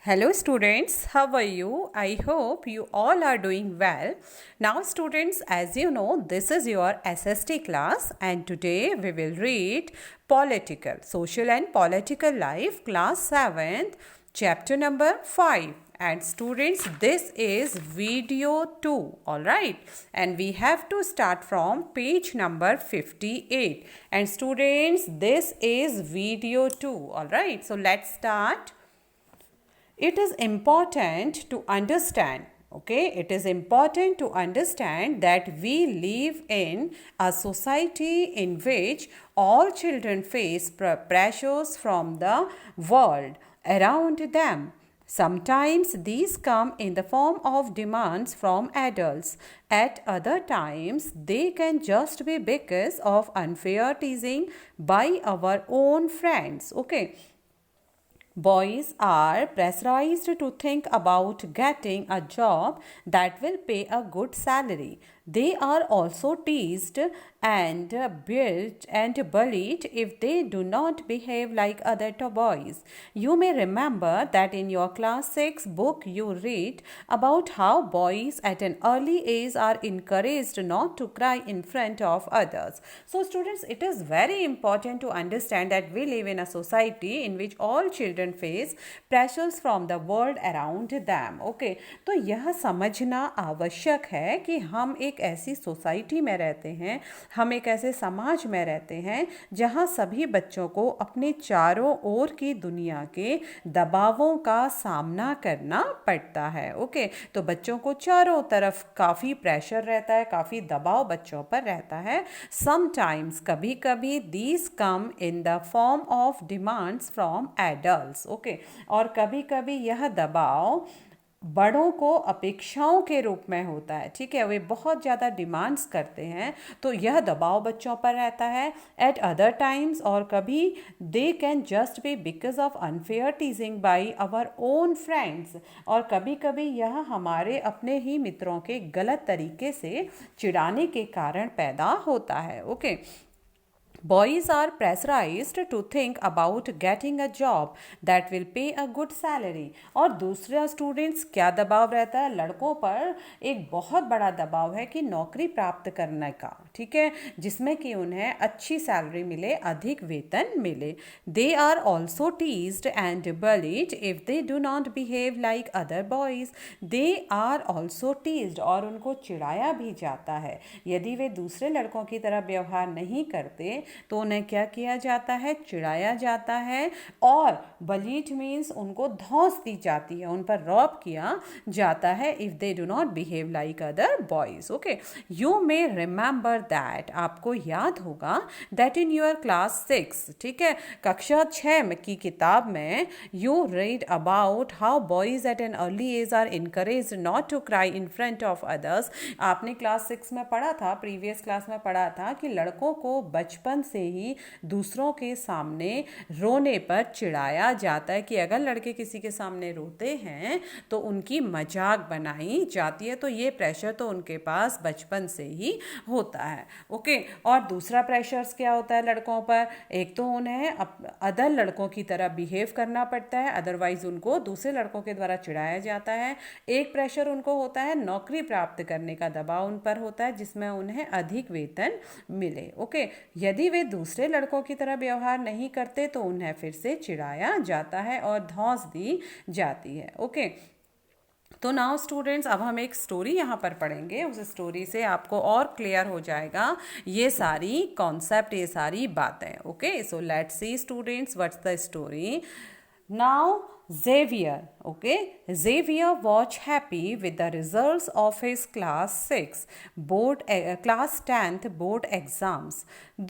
Hello students, how are you? I hope you all are doing well. Now students, as you know, this is your SST class and today we will read Political, Social and Political Life, class 7th, chapter number 5. And students, this is video 2, alright? And we have to start from page number 58. And students, this is video 2, alright? So let's start. It is important to understand, okay, it is important to understand that we live in a society in which all children face pressures from the world around them. Sometimes these come in the form of demands from adults. At other times, they can just be because of unfair teasing by our own friends. Okay. Boys are pressurized to think about getting a job that will pay a good salary. They are also teased and built and bullied if they do not behave like other boys. You may remember that in your class 6 book you read about how boys at an early age are encouraged not to cry in front of others. So students, it is very important to understand that we live in a society in which all children face pressures from the world around them. Okay, तो यह समझना आवश्यक है कि हम एक ऐसी society में रहते हैं, हम एक ऐसे समाज में रहते हैं जहां सभी बच्चों को अपने चारों ओर की दुनिया के दबावों का सामना करना पड़ता है. ओके, तो बच्चों को चारों तरफ काफ़ी प्रेशर रहता है, काफ़ी दबाव बच्चों पर रहता है. समटाइम्स कभी कभी these come in the form of demands from adults. Okay, और कभी कभी यह दबाव बड़ों को अपेक्षाओं के रूप में होता है. ठीक है, वे बहुत ज़्यादा डिमांड्स करते हैं तो यह दबाव बच्चों पर रहता है. एट अदर टाइम्स, और कभी they can just be because of unfair teasing by our own friends, और कभी कभी यह हमारे अपने ही मित्रों के गलत तरीके से चिढ़ाने के कारण पैदा होता है. Okay. Boys are pressurized to think about getting a job that will pay a good salary. और दूसरा स्टूडेंट्स क्या दबाव रहता है? लड़कों पर एक बहुत बड़ा दबाव है कि नौकरी प्राप्त करने का, ठीक है, जिसमें कि उन्हें अच्छी सैलरी मिले, अधिक वेतन मिले. They are also teased and bullied if they do not behave like other boys. They are also teased, और उनको चिढ़ाया भी जाता है यदि वे दूसरे लड़कों की तरह व्यवहार नहीं करते तो उन्हें क्या किया जाता है? चिढ़ाया जाता है. और बलीट मीन्स उनको धौंस दी जाती है, उन पर रौब किया जाता है if they do not behave like other boys. Okay, you may remember that, आपको याद होगा दैट इन योर क्लास 6, ठीक है, कक्षा 6 की किताब में you read about how boys at an early age are encouraged not to cry in front of others. आपने क्लास 6 में पढ़ा था, प्रीवियस क्लास में पढ़ा था कि लड़कों को बचपन से ही दूसरों के सामने रोने पर चिढ़ाया जाता है कि अगर लड़के किसी के सामने रोते हैं तो उनकी मजाक बनाई जाती है. तो ये प्रेशर तो उनके पास बचपन से ही होता है. ओके, और दूसरा प्रेशर्स क्या होता है लड़कों पर? एक तो उन्हें अदर लड़कों की तरह बिहेव करना पड़ता है, अदरवाइज उनको दूसरे लड़कों के द्वारा चिढ़ाया जाता है. एक प्रेशर उनको होता है नौकरी प्राप्त करने का दबाव उन पर होता है जिसमें उन्हें अधिक वेतन मिले. ओके, यदि वे दूसरे लड़कों की तरह व्यवहार नहीं करते तो उन्हें फिर से चिढ़ाया जाता है और धौंस दी जाती है. ओके, तो नाउ स्टूडेंट्स, अब हम एक स्टोरी यहाँ पर पढ़ेंगे. उस स्टोरी से आपको और क्लियर हो जाएगा ये सारी कॉन्सेप्ट, ये सारी बातें. Okay, so let's see students what's the story. Now Xavier, okay, Xavier was happy with the results of his class 6 class 10th board exams,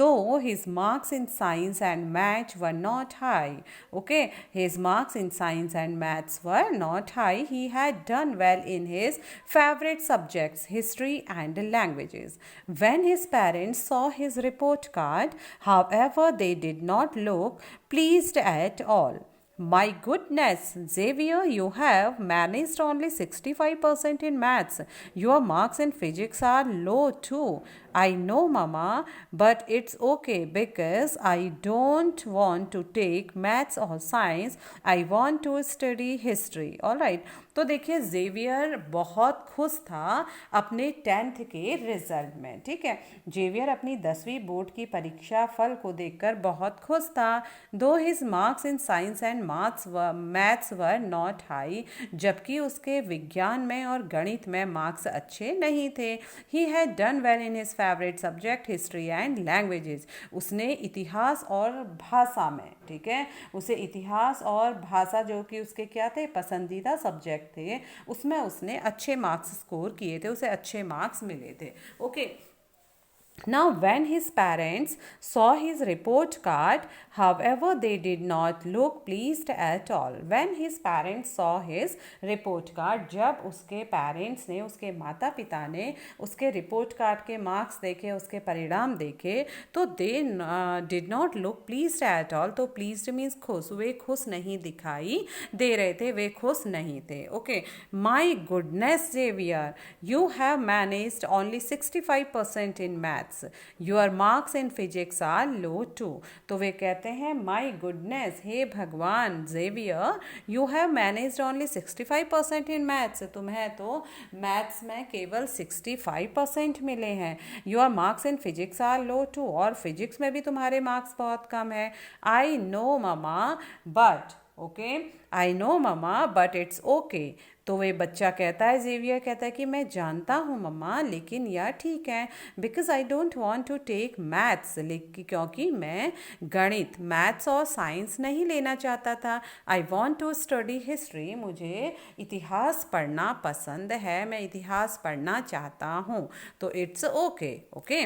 though his marks in science and maths were not high. Okay, his marks in science and maths were not high. He had done well in his favorite subjects, history and languages. When his parents saw his report card, however, they did not look pleased at all. My goodness, Xavier, you have managed only 65% in maths. Your marks in physics are low too. I know, Mama, but it's okay because I don't want to take maths or science. I want to study history. All right. तो देखिए Xavier बहुत खुश था अपने 10th के result में, ठीक है। जेवियर अपनी 10वीं बोर्ड की परीक्षा फल को देखकर बहुत खुश था। दो his marks in science and maths were not high, जबकि उसके विज्ञान में और गणित में मार्क्स अच्छे नहीं थे। He had done well in his favourite subject history and languages. उसने इतिहास और भाषा में, ठीक है, उसे इतिहास और भाषा जो कि उसके क्या थे, पसंदीदा सब्जेक्ट थे, उसमें उसने अच्छे मार्क्स स्कोर किए थे, उसे अच्छे मार्क्स मिले थे। Okay. Now, when his parents saw his report card, however, they did not look pleased at all. When his parents saw his report card, जब उसके parents ने, उसके माता पिता ने उसके report card के marks देखे, उसके परिणाम देखे, तो they did not look pleased at all. तो pleased means खुश, वे खुश नहीं दिखाई दे रहे थे, वे खुश नहीं थे। Okay, my goodness, Xavier, you have managed only 65% in math. Your marks in physics are low too. तो वे कहते हैं माई गुडनेस, हे भगवान Xavier, you have managed only 65% इन मैथ्स। तुम्हें तो मैथ्स में केवल 65% मिले हैं। Your marks in physics are low too, और फिजिक्स में भी तुम्हारे मार्क्स बहुत कम है। I know mama but, okay, I know mama but it's okay. तो वे बच्चा कहता है, जेवियर कहता है कि मैं जानता हूँ मम्मा, लेकिन यह ठीक है, because I don't want to take maths, क्योंकि मैं गणित, मैथ्स और साइंस नहीं लेना चाहता था। I want to study history, मुझे इतिहास पढ़ना पसंद है, मैं इतिहास पढ़ना चाहता हूँ। तो इट्स ओके, ओके।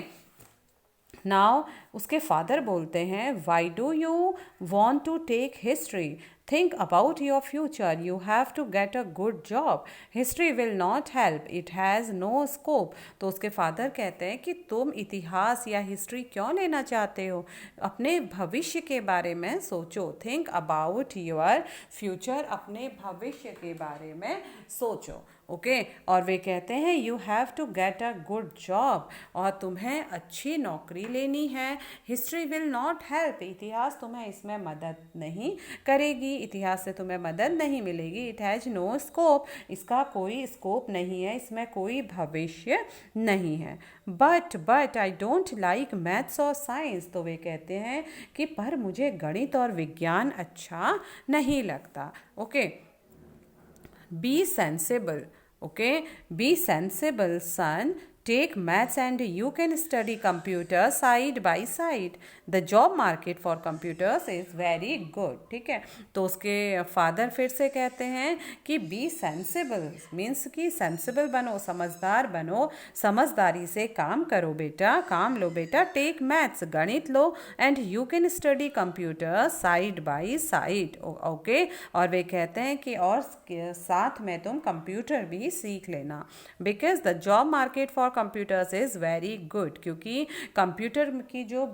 नाउ उसके फादर बोलते हैं, why do you want to take history? Think about your future. You have to get a good job. History will not help. It has no scope. तो उसके father कहते हैं कि तुम इतिहास या हिस्ट्री क्यों लेना चाहते हो? अपने भविष्य के बारे में सोचो। Think about your future. अपने भविष्य के बारे में सोचो। ओके, और वे कहते हैं you have to get a good job, और तुम्हें अच्छी नौकरी लेनी है। हिस्ट्री विल नॉट हेल्प, इतिहास तुम्हें इसमें मदद नहीं करेगी, इतिहास से तुम्हें मदद नहीं मिलेगी। इट हैज़ नो स्कोप, इसका कोई स्कोप नहीं है, इसमें कोई भविष्य नहीं है। But I don't like maths और साइंस। तो वे कहते हैं कि पर मुझे गणित और विज्ञान अच्छा नहीं लगता। Okay, be sensible, okay, be sensible son, take maths and you can study computer side by side. The job market for computers is very good. ठीक है, तो उसके फादर फिर से कहते हैं कि be sensible means कि sensible बनो, समझदार बनो, समझदारी से काम करो बेटा, काम लो बेटा, take maths गणित लो, and you can study computer side by side. Okay, और वे कहते हैं कि और साथ में तुम कंप्यूटर भी सीख लेना, because the job market for computers is very good, क्योंकि कंप्यूटर की जो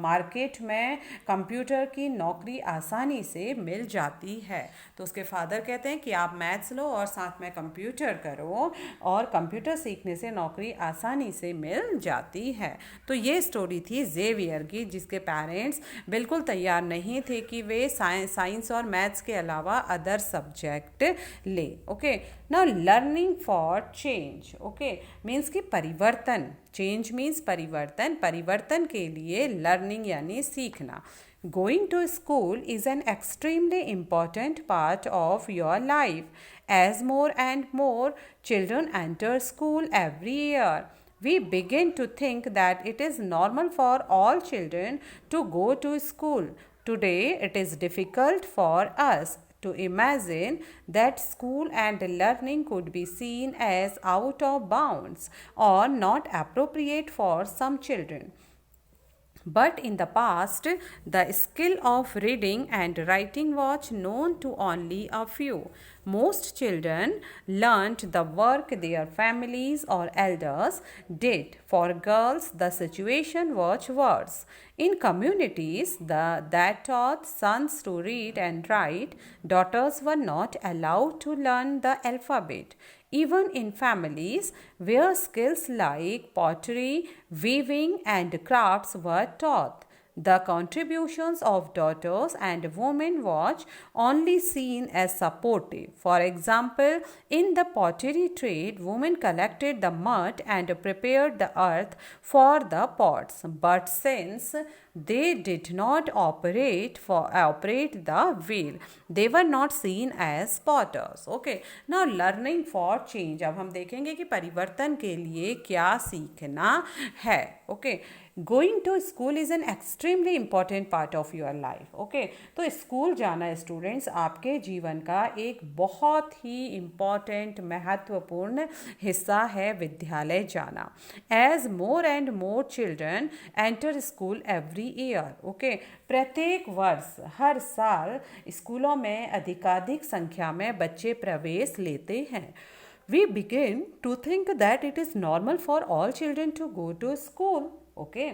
मार्केट में कंप्यूटर की नौकरी आसानी से मिल जाती है। तो उसके फादर कहते हैं कि आप मैथ्स लो और साथ में कंप्यूटर करो, और कंप्यूटर सीखने से नौकरी आसानी से मिल जाती है। तो ये स्टोरी थी जेवियर की, जिसके पेरेंट्स बिल्कुल तैयार नहीं थे कि वे साइंस और मैथ्स के अलावा अदर सब्जेक्ट ले। Okay, now learning for change, okay, means कि परिवर्तन, चेंज मीन्स परिवर्तन, परिवर्तन के लिए लर्निंग यानी सीखना। Going to school is an extremely important part of your life. As more and more children enter school every year, we begin to think that it is normal for all children to go to school. Today, it is difficult for us to imagine that school and learning could be seen as out of bounds or not appropriate for some children. But in the past, the skill of reading and writing was known to only a few. Most children learnt the work their families or elders did. For girls, the situation was worse. In communities that taught sons to read and write, daughters were not allowed to learn the alphabet. Even in families where skills like pottery, weaving, and crafts were taught, the contributions of daughters and women was only seen as supportive. For example, in the pottery trade, women collected the mud and prepared the earth for the pots. But since they did not operate the wheel, they were not seen as potters. Okay, now learning for change. अब हम देखेंगे कि परिवर्तन के लिए क्या सीखना है. Okay, going to school is an extremely important part of your life. Okay, तो स्कूल जाना स्टूडेंट्स आपके जीवन का एक बहुत ही इम्पॉर्टेंट महत्वपूर्ण हिस्सा है. विद्यालय जाना. As more and more children enter school every year. Okay, प्रत्येक वर्ष हर साल स्कूलों में अधिकाधिक संख्या में बच्चे प्रवेश लेते हैं. We begin to think that it is normal for all children to go to school. Okay,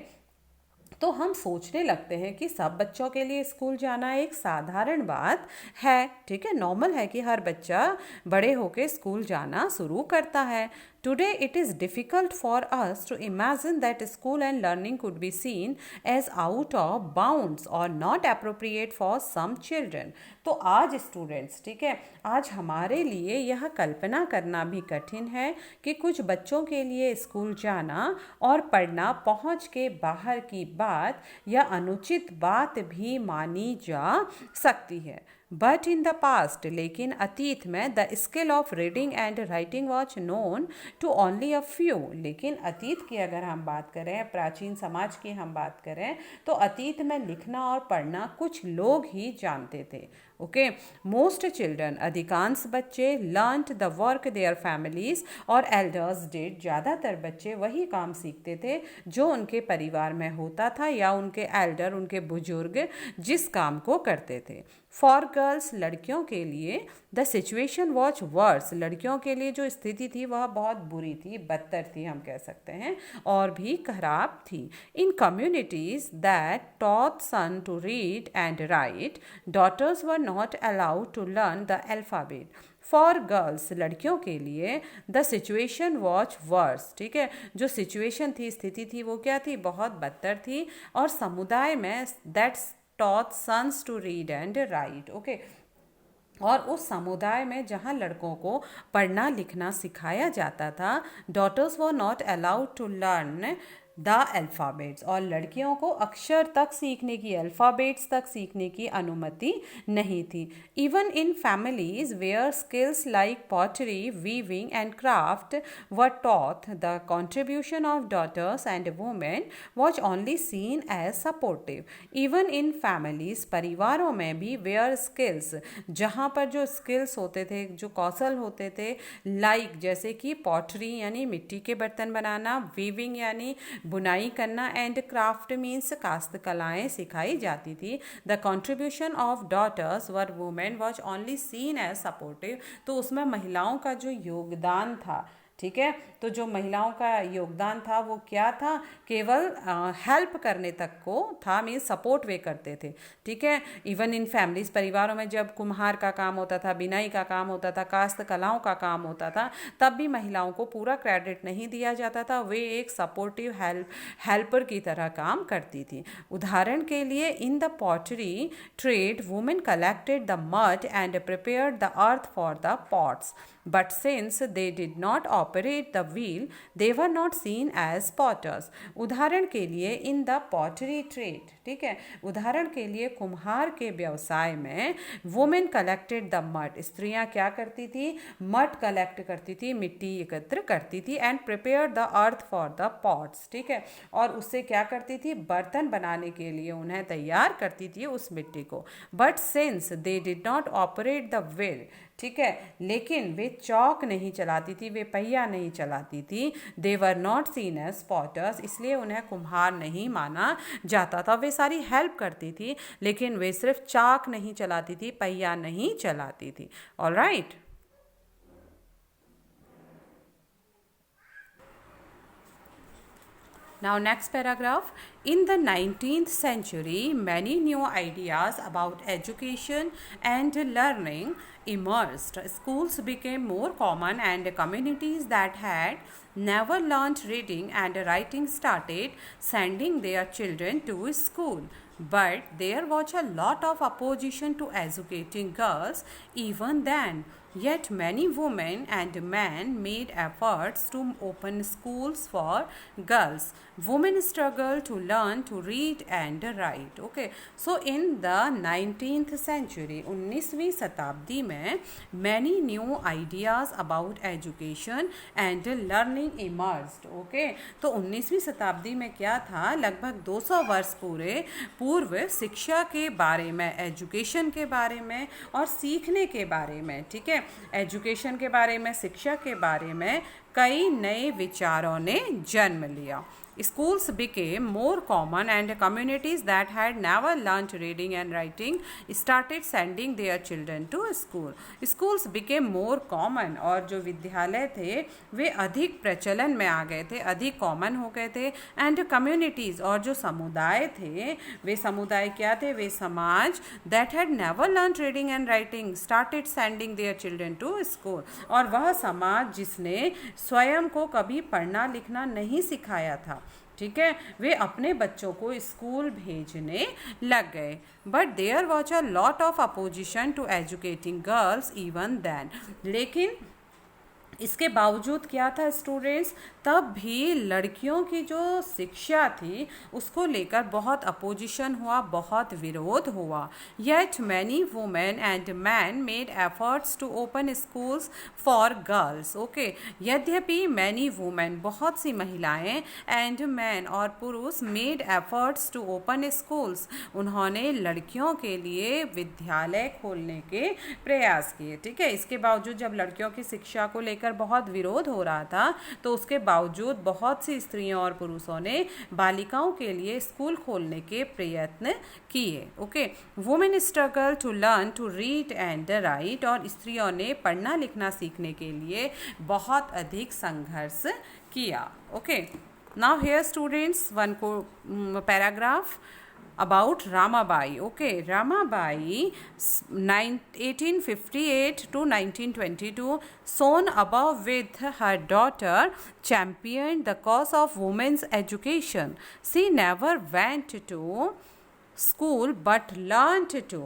तो हम सोचने लगते हैं कि सब बच्चों के लिए स्कूल जाना एक साधारण बात है. ठीक है, नॉर्मल है कि हर बच्चा बड़े होकर स्कूल जाना शुरू करता है. Today it is difficult for us to imagine that school and learning could be seen as out of bounds or not appropriate for some children. तो आज स्टूडेंट्स, ठीक है, आज हमारे लिए यह कल्पना करना भी कठिन है कि कुछ बच्चों के लिए स्कूल जाना और पढ़ना पहुंच के बाहर की बात या अनुचित बात भी मानी जा सकती है. बट इन द पास्ट, लेकिन अतीत में, the skill of reading and writing was known to only a few. लेकिन अतीत की अगर हम बात करें, प्राचीन समाज की हम बात करें, तो अतीत में लिखना और पढ़ना कुछ लोग ही जानते थे. ओके, मोस्ट चिल्ड्रन, अधिकांश बच्चे, learned the work their families और एल्डर्स डिड. ज़्यादातर बच्चे वही काम सीखते थे जो उनके परिवार में होता था या उनके एल्डर, उनके बुजुर्ग जिस काम को करते थे. फॉर गर्ल्स, लड़कियों के लिए, द सिचुएशन वॉज वर्स. लड़कियों के लिए जो स्थिति थी वह बहुत बुरी थी, बदतर थी हम कह सकते हैं, और भी खराब थी. In communities that taught son to read and write, daughters were not allowed to learn the alphabet. For girls, लड़कियों के लिए, द सिचुएशन वॉज वर्स. ठीक है, जो सिचुएशन थी, स्थिति थी, वो क्या थी, बहुत बदतर थी. और समुदाय में that's taught sons to read and write. Okay, और उस समुदाय में जहाँ लड़कों को पढ़ना लिखना सिखाया जाता था, daughters were not allowed to learn the alphabets, और लड़कियों को अक्षर तक सीखने की, अल्फ़ाबेट्स तक सीखने की अनुमति नहीं थी. Even in families where skills like pottery, weaving and craft were taught, the contribution of daughters and women was only seen as supportive. Even in families, परिवारों में भी, वेयर स्किल्स, जहाँ पर जो स्किल्स होते थे, जो कौशल होते थे, लाइक जैसे कि पॉटरी यानी मिट्टी के बर्तन बनाना, वीविंग यानी बुनाई करना, एंड क्राफ्ट मीन्स कास्त कलाएँ सिखाई जाती थी. The contribution of daughters were women was only seen as supportive. तो उसमें महिलाओं का जो योगदान था, ठीक है, तो जो महिलाओं का योगदान था वो क्या था, केवल हेल्प करने तक को था, मीन्स सपोर्ट वे करते थे. ठीक है, इवन इन फैमिलीज, परिवारों में जब कुम्हार का काम होता था, बिनाई का काम होता था, कास्त कलाओं का काम होता था, तब भी महिलाओं को पूरा क्रेडिट नहीं दिया जाता था. वे एक सपोर्टिव हेल्पर की तरह काम करती थी. उदाहरण के लिए, in the pottery trade, women collected the mud and prepared the earth for the pots. But since they did not operate the wheel, they were not seen as potters. उदाहरण के लिए, इन द पॉटरी ट्रेड, ठीक है, उदाहरण के लिए कुम्हार के व्यवसाय में, वुमेन कलेक्टेड द मड, स्त्रियां क्या करती थी, मड कलेक्ट करती थी, मिट्टी एकत्र करती थी, and prepare the earth for the pots. ठीक है, और उससे क्या करती थी, बर्तन बनाने के लिए उन्हें तैयार करती थी उस मिट्टी को. But since they did not operate the wheel, ठीक है, लेकिन वे चौक नहीं चलाती थी, वे पहिया नहीं चलाती थी। They were not seen as potters, इसलिए उन्हें कुम्हार नहीं माना जाता था। वे सारी हेल्प करती थी, लेकिन वे सिर्फ चाक नहीं चलाती थी, पहिया नहीं चलाती थी। All right. Now next paragraph. In the 19th century, many new ideas about education and learning emerged. Schools became more common and communities that had never learnt reading and writing started sending their children to school. But there was a lot of opposition to educating girls even then. Yet many women and men made efforts to open schools for girls. Women struggled to learn to read and write. Okay, so in the 19th century, 19वीं शताब्दी में many new ideas about education and learning emerged. Okay, तो 19वीं शताब्दी में क्या था, लगभग 200 वर्ष पूर्व शिक्षा के बारे में, एजुकेशन के बारे में और सीखने के बारे में, ठीक है, एजुकेशन के बारे में, शिक्षा के बारे में कई नए विचारों ने जन्म लिया। Schools became more common and communities that had never learnt reading and writing started sending their children to school. Schools became more common, और जो विद्यालय थे वे अधिक प्रचलन में आ गए थे, अधिक कॉमन हो गए थे। एंड कम्युनिटीज़, और जो समुदाय थे, वे समुदाय क्या थे, वे समाज that had never learnt reading and writing started sending their children to school, और वह समाज जिसने स्वयं को कभी पढ़ना लिखना नहीं सिखाया था, ठीक है, वे अपने बच्चों को स्कूल भेजने लग गए। But there was a lot of opposition to educating girls even then, लेकिन इसके बावजूद क्या था स्टूडेंट्स, तब भी लड़कियों की जो शिक्षा थी उसको लेकर बहुत अपोजिशन हुआ, बहुत विरोध हुआ। Yet many women and men made efforts to open schools for girls. Okay, यद्यपि मैनी वुमेन, बहुत सी महिलाएं, एंड मैन, और पुरुष, made efforts to open schools, उन्होंने लड़कियों के लिए विद्यालय खोलने के प्रयास किए। ठीक है, इसके बावजूद जब लड़कियों की शिक्षा को लेकर बहुत विरोध हो रहा था तो उसके बावजूद बहुत सी स्त्रियों और पुरुषों ने बालिकाओं के लिए स्कूल खोलने के प्रयत्न किए। Okay, women struggle to learn to read and write, और स्त्रियों ने पढ़ना लिखना सीखने के लिए बहुत अधिक संघर्ष किया। Okay, now here students one को paragraph about Ramabai. Okay, Ramabai 1858 to 1922, soon above with her daughter, championed the cause of women's education. She never went to school but learned to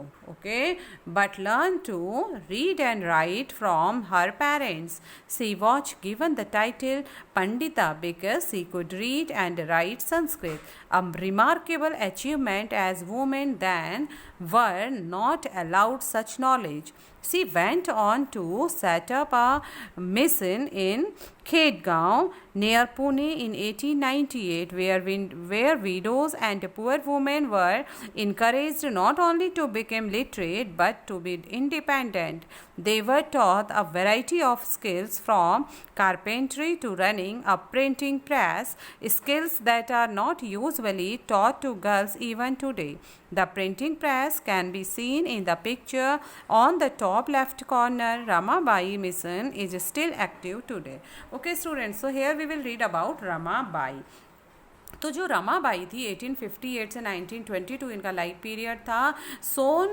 read and write from her parents. She was given the title Pandita because she could read and write Sanskrit, a remarkable achievement as women then were not allowed such knowledge. She went on to set up a mission in Khedgaon near Pune in 1898, where widows and poor women were encouraged not only to become literate but to be independent. They were taught a variety of skills from carpentry to running a printing press, skills that are not usually taught to girls even today. The printing press can be seen in the picture on the top left corner. Ramabai mission is still active today. Okay students, so here we will read about Ramabai. तो जो रमाबाई थी 1858 से 1922 इनका life period था। Soon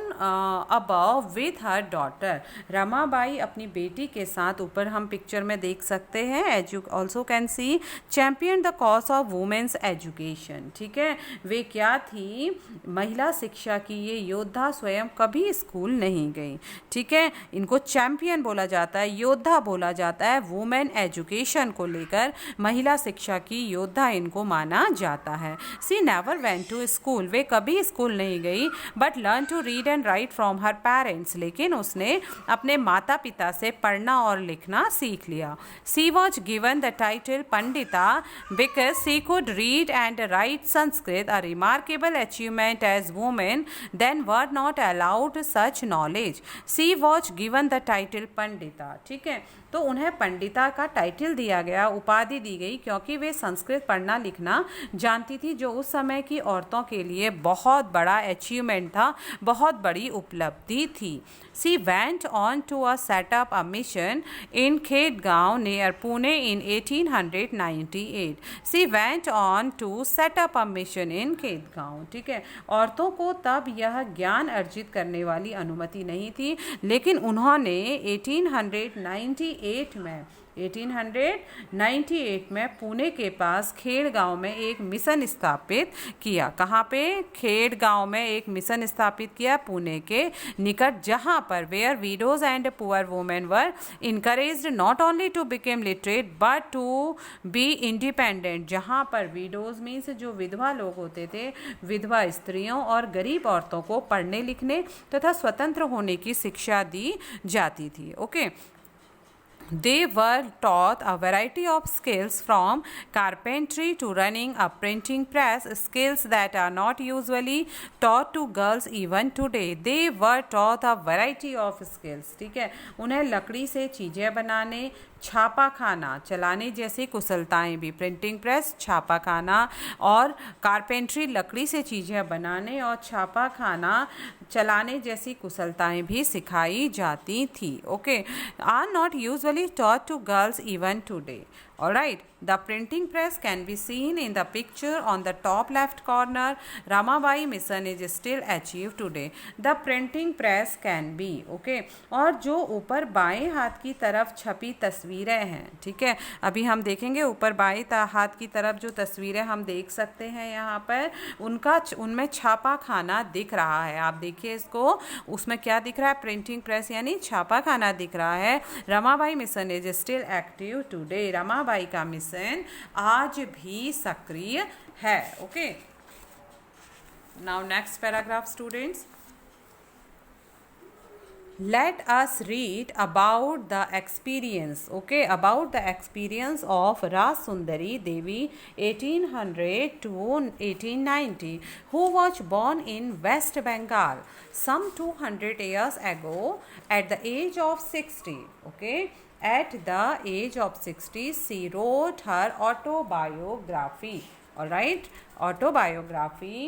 above with her daughter, Ramabai अपनी बेटी के साथ, ऊपर हम पिक्चर में देख सकते हैं, as you also can see, champion the cause of women's education. ठीक है, वे क्या थी, महिला शिक्षा की ये योद्धा, स्वयं कभी स्कूल नहीं गई। ठीक है, इनको चैम्पियन बोला जाता है, योद्धा बोला जाता है, वुमेन एजुकेशन को लेकर महिला शिक्षा की योद्धा इनको माना जाता है। She never went to school, वे कभी स्कूल नहीं गई, but learn to read and write from her parents, लेकिन उसने अपने माता पिता से पढ़ना और लिखना सीख लिया। She was given the title Pandita because she could read and write Sanskrit, a remarkable achievement as women then were not allowed such knowledge. She was given the title Pandita, ठीक है, तो उन्हें पंडिता का टाइटल दिया गया, उपाधि दी गई, क्योंकि वे संस्कृत पढ़ना लिखना जानती थी, जो उस समय की औरतों के लिए बहुत बड़ा अचीवमेंट था, बहुत बड़ी उपलब्धि थी। She went on to a set up a mission in Khedgaon near Pune in 1898। She went on to set up a mission in Khedgaon, ठीक है, औरतों को तब यह ज्ञान अर्जित करने वाली अनुमति नहीं थी, लेकिन उन्होंने 1898 में पुणे के पास खेड़गांव में एक मिशन स्थापित किया। कहाँ पे? खेड़गांव में एक मिशन स्थापित किया, पुणे के निकट, जहाँ पर where widows and poor women were encouraged not only to became literate but to be independent, जहाँ पर विडोज मीन्स जो विधवा लोग होते थे, विधवा स्त्रियों और गरीब औरतों को पढ़ने लिखने तथा स्वतंत्र होने की शिक्षा दी जाती थी। Okay, They were taught a variety of skills from carpentry to running a printing press, skills that are not usually taught to girls even today. They were taught a variety of skills, ठीक है, उन्हें लकड़ी से चीज़ें बनाने, छापा खाना चलाने जैसी कुशलताएं भी, प्रिंटिंग प्रेस, छापा खाना और कारपेंट्री, लकड़ी से चीज़ें बनाने और छापा खाना चलाने जैसी कुशलताएं भी सिखाई जाती थी। Okay, are not usually taught to girls even today. Alright, the printing press can be seen in the picture on the top left corner. Ramabai mission is still achieved today. The printing press can be, okay, और जो ऊपर बाएं हाथ की तरफ छपी तस्वीरें हैं, ठीक है, अभी हम देखेंगे ऊपर बाएं हाथ की तरफ जो तस्वीरें हम देख सकते हैं यहाँ पर, उनमें छापा खाना दिख रहा है। आप देखिए इसको, उसमें क्या दिख रहा है? प्रिंटिंग प्रेस यानी छापा खाना दिख रहा है। Ramabai mission is still active today, Ramabai का मिशन आज भी सक्रिय है। Okay, now next paragraph students, let us read about the experience, okay, about the experience of Rasundari Devi 1800 to 1890, who was born in West Bengal some 200 years ago at the age of 60. Okay, at the age of 60 she wrote her autobiography, all right, autobiography,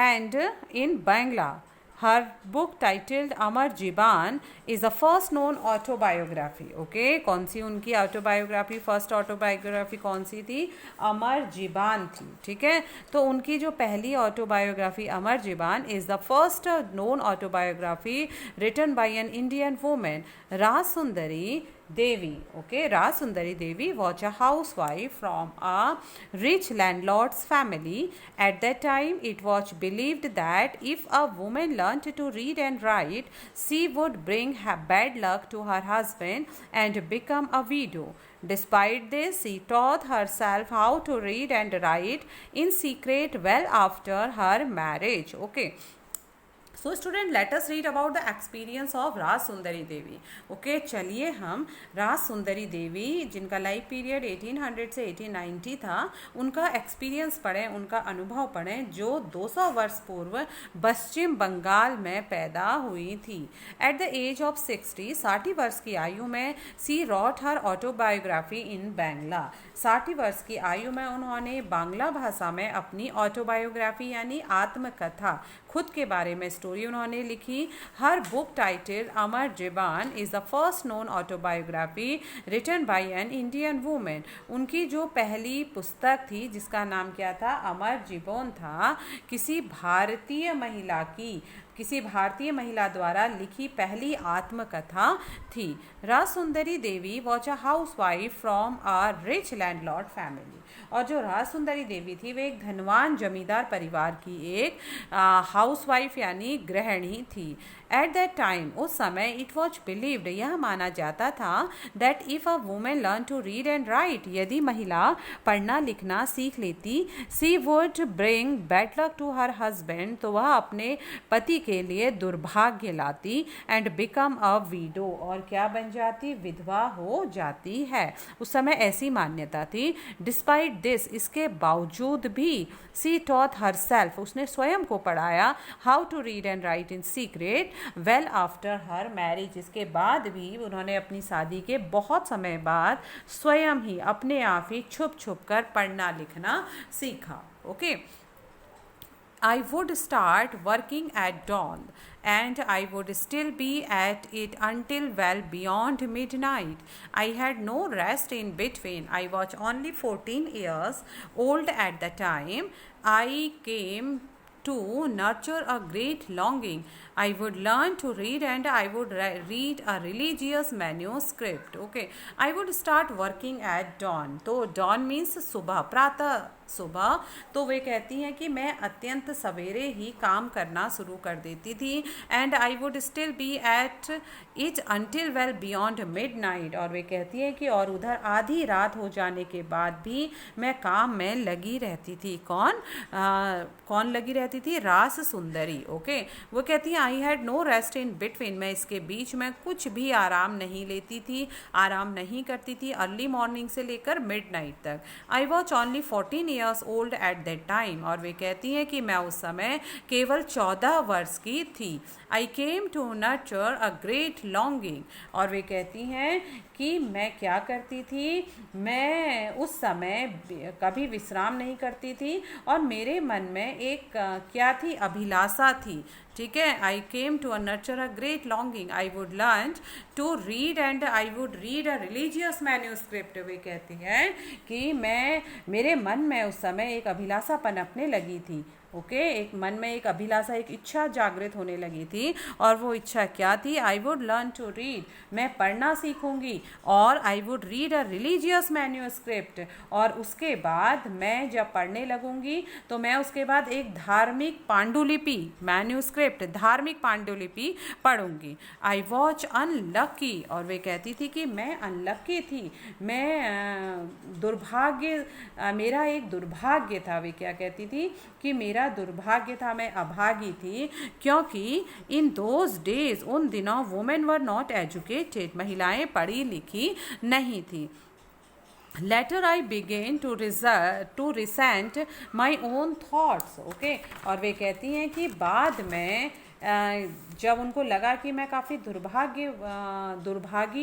and in Bangla her book titled Amar Jiban is the first known autobiography. Okay, कौन सी उनकी autobiography, first autobiography कौन सी थी? अमर जीबान थी, ठीक है, तो उनकी जो पहली autobiography Amar Jiban is the first known autobiography written by an Indian women, Rassundari Devi. Okay, Rasundari Devi was a housewife from a rich landlord's family. At that time, it was believed that if a woman learned to read and write, she would bring bad luck to her husband and become a widow. Despite this, she taught herself how to read and write in secret well after her marriage. Okay. So student let us read about the experience of Rassundari Devi. Okay, चलिए हम रासुंदरी देवी, जिनका life period 1800 से 1890 था, उनका experience पढ़ें, उनका अनुभव पढ़ें, जो 200 वर्ष पूर्व पश्चिम बंगाल में पैदा हुई थी। एट द एज ऑफ 60 वर्ष की आयु में सी रॉट हर ऑटोबायोग्राफी इन बांग्ला, 60 वर्ष की आयु में उन्होंने बांग्ला भाषा में अपनी ऑटोबायोग्राफी यानी आत्मकथा, खुद के बारे में स्टोरी उन्होंने लिखी। Her book title Amar Jiban is the first known autobiography written by an Indian women, उनकी जो पहली पुस्तक थी जिसका नाम क्या था? अमर जीबन था, किसी भारतीय महिला की किसी भारतीय महिला द्वारा लिखी पहली आत्मकथा थी। Rajsundari Devi was a housewife from a rich landlord family. और जो राजसुंदरी देवी थी वे एक धनवान जमींदार परिवार की एक हाउस वाइफ यानी गृहिणी थी। एट दैट टाइम, उस समय, इट वॉज बिलीव्ड, यह माना जाता था, that if a women learn to read and write, यदि महिला पढ़ना लिखना सीख लेती, she would bring bad luck to her husband, तो वह अपने पति के लिए दुर्भाग्य लाती, एंड बिकम अ वीडो, और क्या बन जाती, विधवा हो जाती है। उस समय ऐसी मान्यता थी। डिस्पाइट दिस, इसके बावजूद भी, सी टॉट हर सेल्फ, उसने स्वयं को पढ़ाया, how to read and write in secret well after her marriage, इसके बाद भी उन्होंने अपनी शादी के बहुत समय बाद स्वयं ही अपने आप ही छुप छुप कर पढ़ना लिखना सीखा। Okay, I would start working at dawn and I would still be at it until well beyond midnight. I had no rest in between. I was only 14 years old at the time. I came to nurture a great longing. I would learn to read and I would read a religious manuscript. Okay, I would start working at dawn. तो dawn means सुबह, प्रातः सुबह। तो वे कहती हैं कि मैं अत्यंत सवेरे ही काम करना शुरू कर देती थी। And I would still be at it until well beyond mid night, और वे कहती हैं कि और उधर आधी रात हो जाने के बाद भी मैं काम में लगी रहती थी। कौन लगी रहती थी? रास सुंदरी। ओके, वो कहती है I had no rest in between, मैं इसके बीच में कुछ भी आराम नहीं लेती थी, आराम नहीं करती थी, अर्ली मॉर्निंग से लेकर मिड नाइट तक। I was only 14 years old at that time, और वे कहती हैं कि मैं उस समय केवल 14 वर्ष की थी। I came to nurture a great longing, और वे कहती हैं कि मैं क्या करती थी, मैं उस समय कभी विश्राम नहीं करती थी और मेरे मन में एक क्या थी, अभिलाषा थी। ठीक है, I came to nurture a great longing, I would learn to read and I would read a religious manuscript. वे कहती हैं कि मेरे मन में उस समय एक अभिलाषा पनपने लगी थी। ओके, एक मन में एक अभिलाषा, एक इच्छा जागृत होने लगी थी, और वो इच्छा क्या थी? I would learn to read, मैं पढ़ना सीखूंगी, और I would read a religious manuscript, और उसके बाद मैं जब पढ़ने लगूंगी तो मैं उसके बाद एक धार्मिक पांडुलिपि, मैन्यूस्क्रिप्ट धार्मिक पांडुलिपि पढ़ूंगी। आई वॉज अनलकी, और वे कहती थी कि मैं अनलकी थी, मैं दुर्भाग्य, मेरा एक दुर्भाग्य था। वे क्या कहती थी कि मेरा दुर्भाग्य था, मैं अभागी थी, क्योंकि इन दोज डेज, उन दिनों, वुमेन वर नॉट एजुकेटेड, महिलाएं पढ़ी लिखी नहीं थी। Later I began to resent my own thoughts. Okay, और वे कहती हैं कि बाद में जब उनको लगा कि मैं काफ़ी दुर्भागी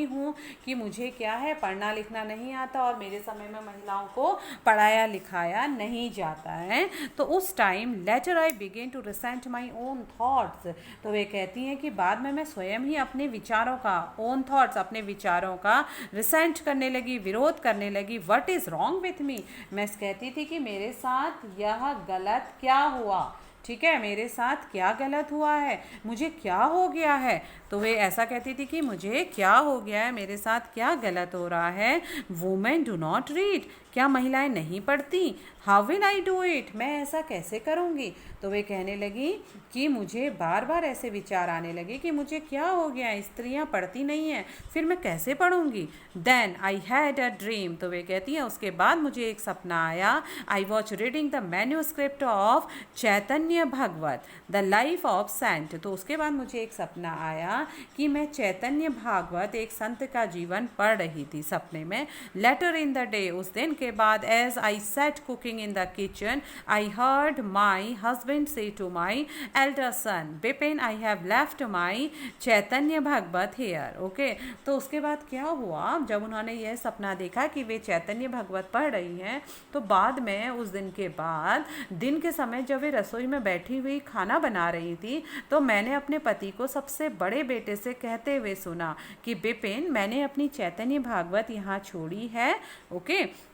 हूँ कि मुझे क्या है, पढ़ना लिखना नहीं आता और मेरे समय में महिलाओं को पढ़ाया लिखाया नहीं जाता है, तो उस time later I began to resent my own thoughts, तो वे कहती हैं कि बाद में मैं स्वयं ही अपने विचारों का, ओन थाट्स, अपने विचारों का रिसेंट करने लगी, विरोध करने लगी। What is wrong with me, मैं कहती थी कि मेरे साथ यह गलत क्या हुआ। ठीक है, मेरे साथ क्या गलत हुआ है, मुझे क्या हो गया है। तो वे ऐसा कहती थी कि मुझे क्या हो गया है, मेरे साथ क्या गलत हो रहा है। वुमेन डू नॉट रीड, क्या महिलाएं नहीं पढ़ती? How will I do it, मैं ऐसा कैसे करूँगी। तो वे कहने लगी कि मुझे बार बार ऐसे विचार आने लगे कि मुझे क्या हो गया, स्त्रियां पढ़ती नहीं हैं, फिर मैं कैसे पढ़ूँगी। Then I had a dream, तो वे कहती हैं उसके बाद मुझे एक सपना आया। I was reading the manuscript of Chaitanya Bhagavat the life of saint, तो उसके बाद मुझे एक सपना आया कि मैं चैतन्य भागवत, एक संत का जीवन पढ़ रही थी सपने में। लेटर इन द डे, उस दिन के बाद, as I sat cooking in the kitchen, I heard my husband say to my elder son Bipin, I have left my Chaitanya Bhagavat here. Okay, तो उसके बाद क्या हुआ, जब उन्होंने यह सपना देखा कि वे चैतन्य भगवत पढ़ रही हैं, तो बाद में उस दिन के बाद, दिन के समय जब वे रसोई में बैठी हुई खाना बना रही थी, तो मैंने अपने पति को सबसे बड़े बेटे से कहते हुए सुना कि बिपिन, मैंने अपनी चैतन्य भागवत यहाँ छोड़ी है। Okay,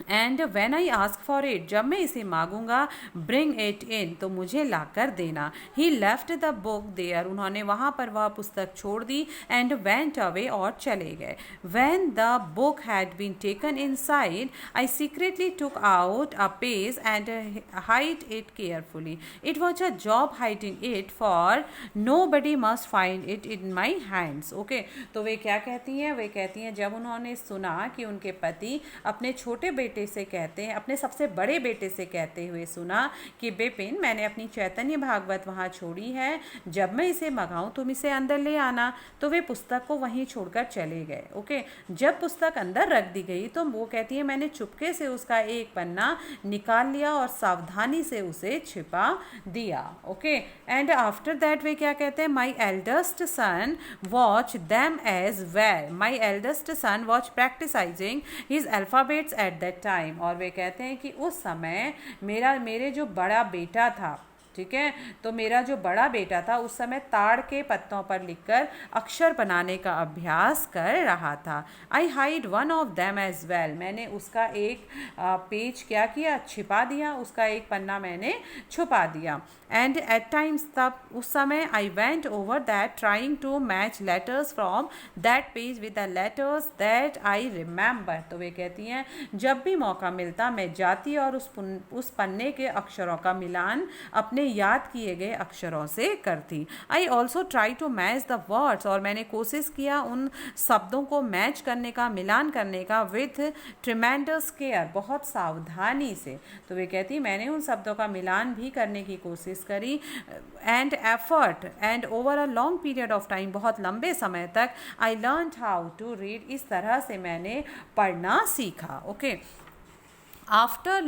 and when I ask for it, जब मैं इसे मांगूंगा, ब्रिंग इट इन, तो मुझे ला कर देना। ही लेफ्ट द बुक देयर, उन्होंने वहाँ पर वह पुस्तक छोड़ दी। एंड वेंट अवे, और चले गए। When the book had been taken inside, I secretly took out a page and hide it carefully. It was a job hiding it, for nobody must find it in my hands. Okay, तो वे क्या कहती हैं? वे कहती हैं जब उन्होंने सुना कि उनके पति अपने छोटे बेटे से कहते हैं, अपने सबसे बड़े बेटे से कहते हुए सुना कि बिपिन, मैंने अपनी चैतन्य भागवत वहाँ छोड़ी है, जब मैं इसे मंगाऊँ तुम इसे अंदर ले आना, तो वे पुस्तक को वहीं छोड़कर चले गए। ओके, जब पुस्तक अंदर रख दी गई तो वो कहती है मैंने चुपके से उसका एक पन्ना निकाल लिया और सावधानी से उसे छिपा दिया। ओके, एंड आफ्टर दैट वे क्या कहते हैं? My eldest son watch them as well, my eldest son was practising his alphabets at that time. और वे कहते हैं कि उस समय मेरे जो बड़ा बेटा था, ठीक है, तो मेरा जो बड़ा बेटा था उस समय ताड़ के पत्तों पर लिखकर अक्षर बनाने का अभ्यास कर रहा था। I hide one of them as well, मैंने उसका एक पेज क्या किया? छिपा दिया, उसका एक पन्ना मैंने छुपा दिया। एंड एट टाइम्स, तब उस समय, I went over that trying to match letters from that page with the letters that I remember. तो वे कहती हैं जब भी मौका मिलता मैं जाती और उस पन्ने के अक्षरों का मिलान अपने याद किए गए अक्षरों से करती। I also try to match the words, और मैंने कोशिश किया उन शब्दों को मैच करने का, मिलान करने का, विथ ट्रिमेंडस केयर, बहुत सावधानी से। तो वे कहती मैंने उन शब्दों का मिलान भी करने की कोशिश करी, and effort, and over a long period of time, बहुत लंबे समय तक, I learn how to read, इस तरह से मैंने पढ़ना सीखा। Okay, after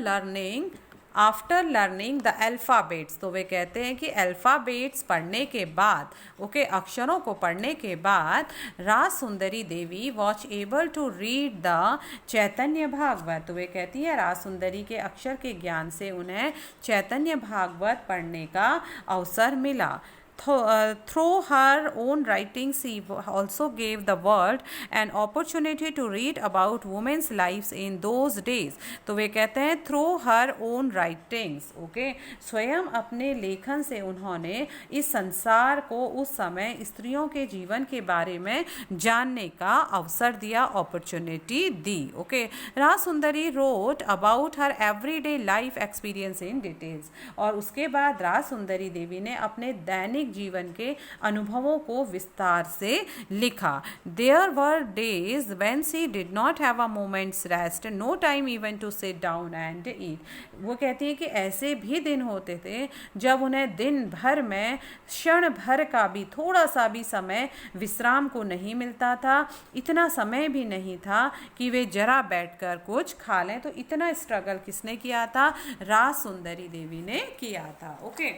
learning the alphabets, तो वे कहते हैं कि अल्फ़ाबेट्स पढ़ने के बाद, ओके, अक्षरों को पढ़ने के बाद, Raj Sundari Devi was able to read the Chaitanya Bhagavat. तो वे कहती है राज सुंदरी के अक्षर के ज्ञान से उन्हें चैतन्य भागवत पढ़ने का अवसर मिला। Through her own writings, she also gave the world an opportunity to read about women's lives in those days. तो वे कहते हैं through her own writings, okay, स्वयं अपने लेखन से उन्होंने इस संसार को उस समय स्त्रियों के जीवन के बारे में जानने का अवसर दिया, opportunity the. Okay, Raj Sundari wrote about her everyday life experience in details, और उसके बाद राज सुंदरी देवी ने अपने दैनिक जीवन के अनुभवों को विस्तार से लिखा। There were days when she did not have a moment's rest, no time even to sit down and eat. वो कहती है कि ऐसे भी दिन होते थे जब उन्हें दिन भर में क्षण भर का भी, थोड़ा सा भी समय विश्राम को नहीं मिलता था, इतना समय भी नहीं था कि वे जरा बैठकर कुछ खा लें। तो इतना स्ट्रगल किसने किया था? राज सुंदरी देवी ने किया था। Okay,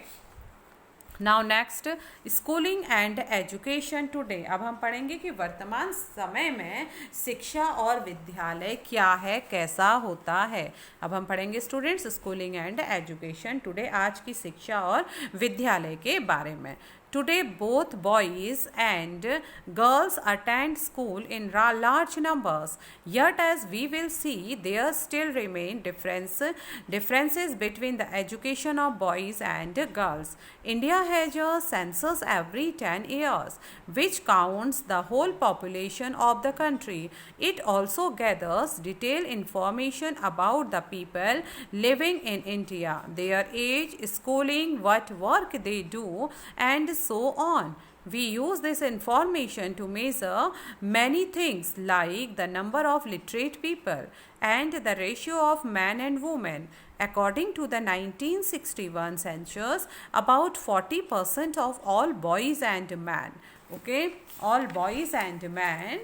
now next, schooling and education today. अब हम पढ़ेंगे कि वर्तमान समय में शिक्षा और विद्यालय क्या है, कैसा होता है। अब हम पढ़ेंगे students schooling and education today, आज की शिक्षा और विद्यालय के बारे में। Today, both boys and girls attend school in large numbers. Yet, as we will see, there still remain differences between the education of boys and girls. India has a census every 10 years, which counts the whole population of the country. It also gathers detailed information about the people living in India, their age, schooling, what work they do, and so on. We use this information to measure many things like the number of literate people and the ratio of men and women. According to the 1961 census, about 40% of all boys and men, okay, all boys and men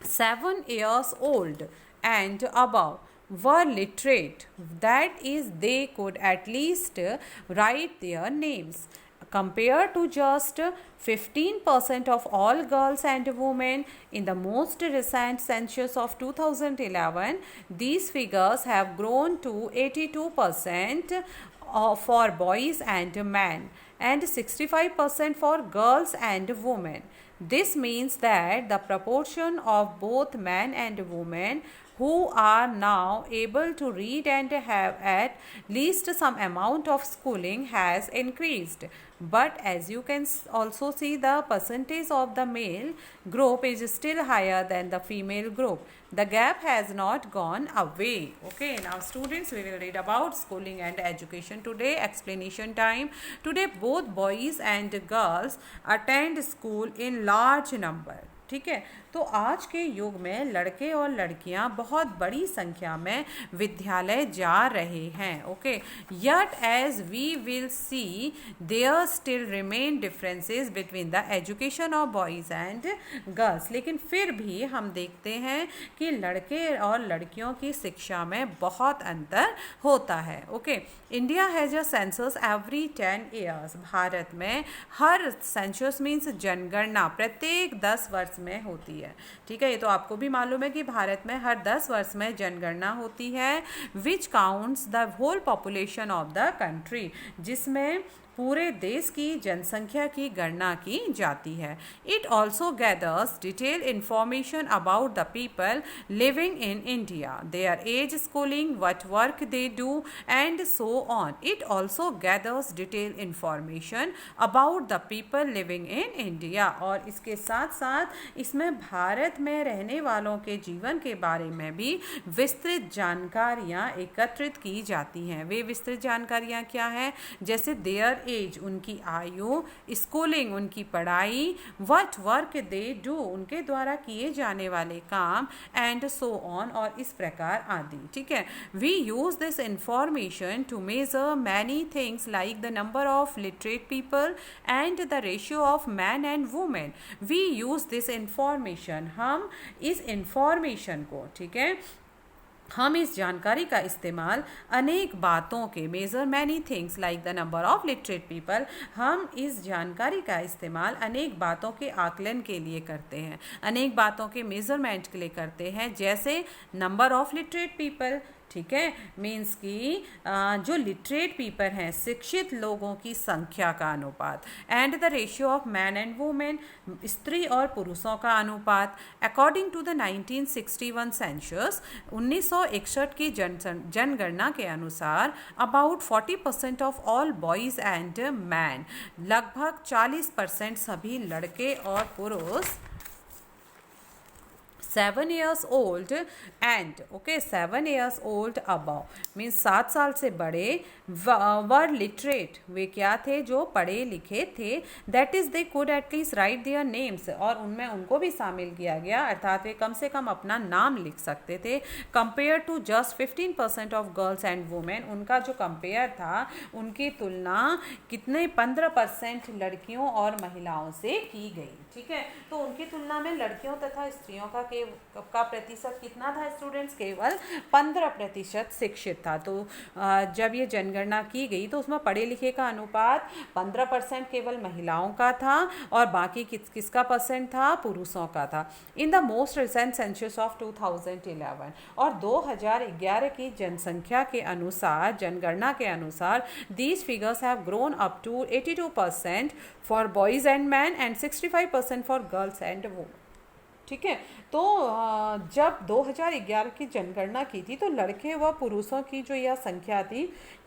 7 years old and above were literate, that is, they could at least write their names, compared to just 15% of all girls and women in the most recent census of 2011. These figures have grown to 82% for boys and men and 65% for girls and women. This means that the proportion of both men and women who are now able to read and have at least some amount of schooling has increased. But as you can also see, the percentage of the male group is still higher than the female group. The gap has not gone away. Okay, now students, we will read about schooling and education today. Explanation time. Today both boys and girls attend school in large number. ठीक है, तो आज के युग में लड़के और लड़कियां बहुत बड़ी संख्या में विद्यालय जा रहे हैं. Okay, yet as we will see there still remain differences between the education of boys and girls. लेकिन फिर भी हम देखते हैं कि लड़के और लड़कियों की शिक्षा में बहुत अंतर होता है. Okay, India has a census every 10 years. Bharat में हर सेंसस मीन्स जनगणना प्रत्येक 10 वर्ष में होती है. ठीक है, ये तो आपको भी मालूम है कि भारत में हर 10 वर्ष में जनगणना होती है, which counts the whole population of the country, जिसमें पूरे देश की जनसंख्या की गणना की जाती है. It also gathers detail information about the people living in India, their age, schooling, what work they do and so on. It also gathers detail information about the people living in India. और इसके साथ साथ इसमें भारत में रहने वालों के जीवन के बारे में भी विस्तृत जानकारियाँ एकत्रित की जाती हैं. वे विस्तृत जानकारियाँ क्या हैं? जैसे देयर एज, उनकी आयु, स्कूलिंग, उनकी पढ़ाई, व्हाट वर्क दे डू, उनके द्वारा किए जाने वाले काम, एंड सो ऑन, और इस प्रकार आदि. ठीक है, we use this information to measure many things like the number of literate people and the ratio of men and women. We use this information, हम इस इंफॉर्मेशन को, ठीक है, हम इस जानकारी का इस्तेमाल अनेक बातों के, measure many things like the number of literate people, हम इस जानकारी का इस्तेमाल अनेक बातों के आकलन के लिए करते हैं, अनेक बातों के मेज़रमेंट के लिए करते हैं. जैसे नंबर ऑफ लिटरेट पीपल, ठीक है, मीन्स कि जो लिटरेट पीपल हैं, शिक्षित लोगों की संख्या का अनुपात, and the ratio of men and women, स्त्री और पुरुषों का अनुपात. अकॉर्डिंग टू द 1961 सेंसस, 1961 की जनगणना के अनुसार about 40% of all boys and man, लगभग 40% सभी लड़के और पुरुष 7 years old and, okay, 7 years old above means 7 साल से बड़े, वर लिटरेट, वे क्या थे? जो पढ़े लिखे थे. That is they could at least right their names, और उनमें उनको भी शामिल किया गया, अर्थात वे कम से कम अपना नाम लिख सकते थे. Compare to just 15% of girls and women, उनका जो कंपेयर था, उनकी तुलना कितने 15% लड़कियों और महिलाओं से की गई. ठीक है, तो उनकी तुलना में लड़कियों तथा स्त्रियों का प्रतिशत कितना था स्टूडेंट्स? केवल 15% शिक्षित था. तो जब ये जनगणना की गई तो उसमें पढ़े लिखे का अनुपात 15% केवल महिलाओं का था, और बाकी किसका परसेंट था? पुरुषों का था. In the most recent census of 2011, और 2011 की जनसंख्या के अनुसार, जनगणना के अनुसार, these figures have grown up to 82% for boys and men एंड 65% फॉर गर्ल्स एंड वुमेन. ठीक है, तो जब 2011 की जनगणना की थी तो लड़के व पुरुषों की जो यह संख्या थी,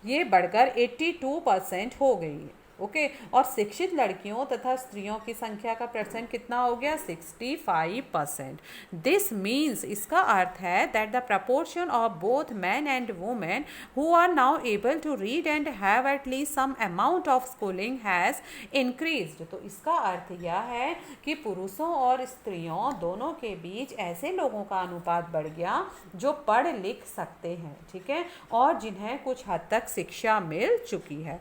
ये बढ़कर 82% हो गई. ओके, और शिक्षित लड़कियों तथा स्त्रियों की संख्या का परसेंट कितना हो गया? 65%. दिस मीन्स, इसका अर्थ है that the proportion of both men and women who are now able to read and have at least some amount of schooling has increased. तो इसका अर्थ यह है कि पुरुषों और स्त्रियों दोनों के बीच ऐसे लोगों का अनुपात बढ़ गया जो पढ़ लिख सकते हैं. ठीक है, और जिन्हें कुछ हद तक शिक्षा मिल चुकी है.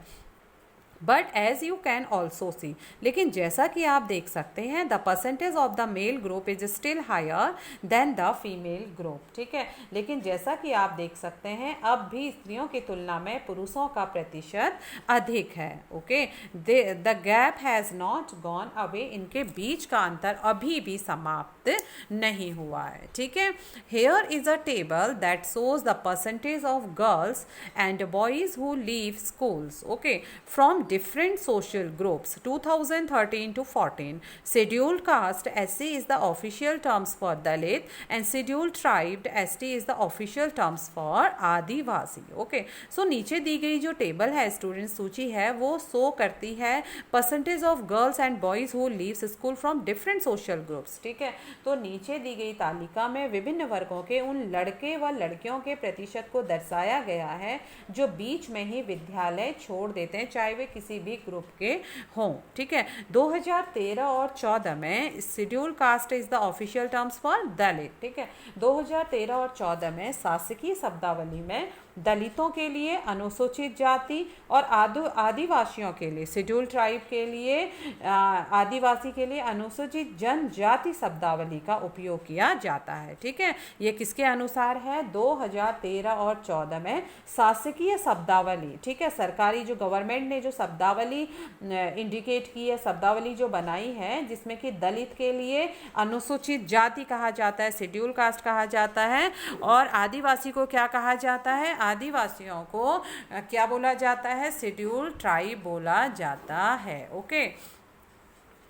But as you can also see, लेकिन जैसा कि आप देख सकते हैं, the percentage of the male group is still higher than the female group. ठीक है, लेकिन जैसा कि आप देख सकते हैं, अब भी स्त्रियों की तुलना में पुरुषों का प्रतिशत अधिक है. Okay, the gap has not gone away, इनके बीच का अंतर अभी भी समाप्त नहीं हुआ है. ठीक है, here is a table that shows the percentage of girls and boys who leave schools, okay, from different social groups. 2013 to 14. Scheduled caste SC is the official terms for Dalit and scheduled tribe ST is the official terms for Adivasi. Okay. So नीचे दी गई जो table है student सूची है वो show करती है percentage of girls and boys who leaves school from different social groups. ठीक है, तो नीचे दी गई तालिका में विभिन्न वर्गों के उन लड़के व लड़कियों के प्रतिशत को दर्शाया गया है जो बीच में ही विद्यालय छोड़ देते हैं, चाहे वे किसी भी ग्रुप के हों. ठीक है, 2013 और 14 में schedule caste is the official terms for Dalit. ठीक है, 2013 और 14 में शासकीय शब्दावली में दलितों के लिए, अनुसूचित जाति और आदिवासियों के लिए, शेड्यूल ट्राइब के लिए, आदिवासी के लिए अनुसूचित जनजाति शब्दावली का उपयोग किया जाता है. ठीक है, ये किसके अनुसार है? 2013 और 14 में शासकीय शब्दावली. ठीक है, सरकारी जो गवर्नमेंट ने जो शब्दावली इंडिकेट की है, शब्दावली जो बनाई है, जिसमें कि दलित के लिए अनुसूचित जाति कहा जाता है, शेड्यूल कास्ट कहा जाता है, और आदिवासी को क्या कहा जाता है? आदिवासियों को क्या बोला जाता है? शेड्यूल ट्राइब बोला जाता है. Okay,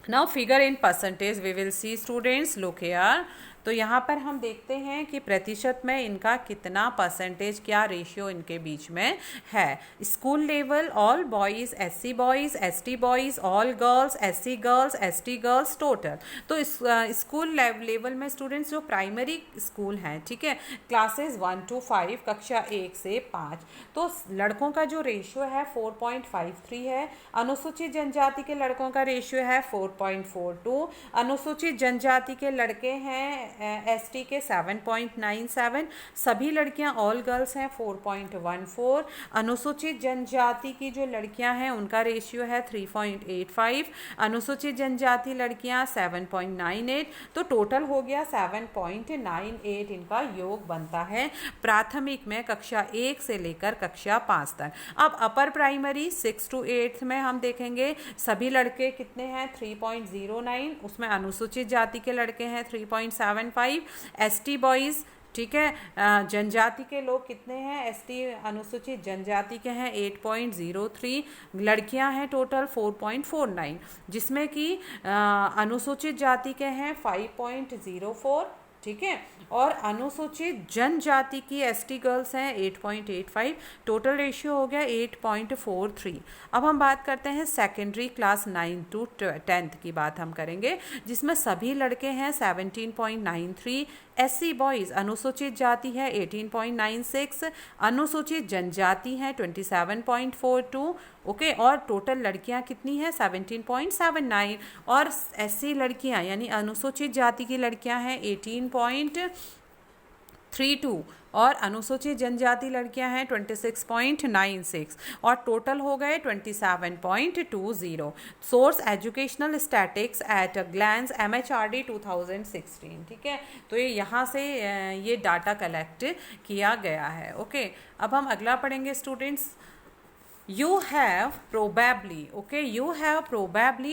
now figure in percentage we will see students. Look here. तो यहाँ पर हम देखते हैं कि प्रतिशत में इनका कितना परसेंटेज, क्या रेशियो इनके बीच में है. School level all boys SC boys, ST boys, all girls SC girls, ST girls total. तो स्कूल लेवल में स्टूडेंट्स जो प्राइमरी स्कूल हैं, ठीक है, क्लासेस 1 to 5, कक्षा 1 से 5, तो लड़कों का जो रेशियो है 4.53 है. अनुसूचित जनजाति के लड़कों का रेशियो है 4.42. अनुसूचित जनजाति के लड़के हैं ST के 7.97. सभी लड़कियां ऑल गर्ल्स हैं 4.14. अनुसूचित जनजाति की जो लड़कियां हैं उनका रेशियो है 3.85. अनुसूचित जनजाति लड़कियां 7.98. तो टोटल हो गया 7.98 इनका योग बनता है प्राथमिक में, कक्षा 1 से लेकर कक्षा 5 तक. अब अपर प्राइमरी 6 to 8 में हम देखेंगे सभी लड़के कितने हैं? 3.09. उसमें अनुसूचित जाति के लड़के हैं 3.75. ST बॉयज़, ठीक है, जनजाति के लोग कितने हैं? ST अनुसूचित जनजाति के हैं 8.03. लड़कियां हैं टोटल 4.49, जिसमें कि अनुसूचित जाति के हैं 5.04. ठीक है, और अनुसूचित जनजाति की ST गर्ल्स हैं 8.85. टोटल रेशियो हो गया 8.43. अब हम बात करते हैं सेकेंडरी क्लास 9 to 10th की बात हम करेंगे, जिसमें सभी लड़के हैं 17.93. SC बॉयज़ अनुसूचित जाति है 18.96. अनुसूचित जनजाति है 27.42. ओके, और टोटल लड़कियां कितनी हैं? 17.79. और SC लड़कियां यानी अनुसूचित जाति की लड़कियां हैं 18.32 और अनुसूचित जनजाति लड़कियां हैं 26.96 और टोटल हो गए 27.20. Source educational statistics at a glance MHRD 2016. ठीक है, तो ये यहाँ से ये डाटा कलेक्ट किया गया है. ओके, अब हम अगला पढ़ेंगे students. You have probably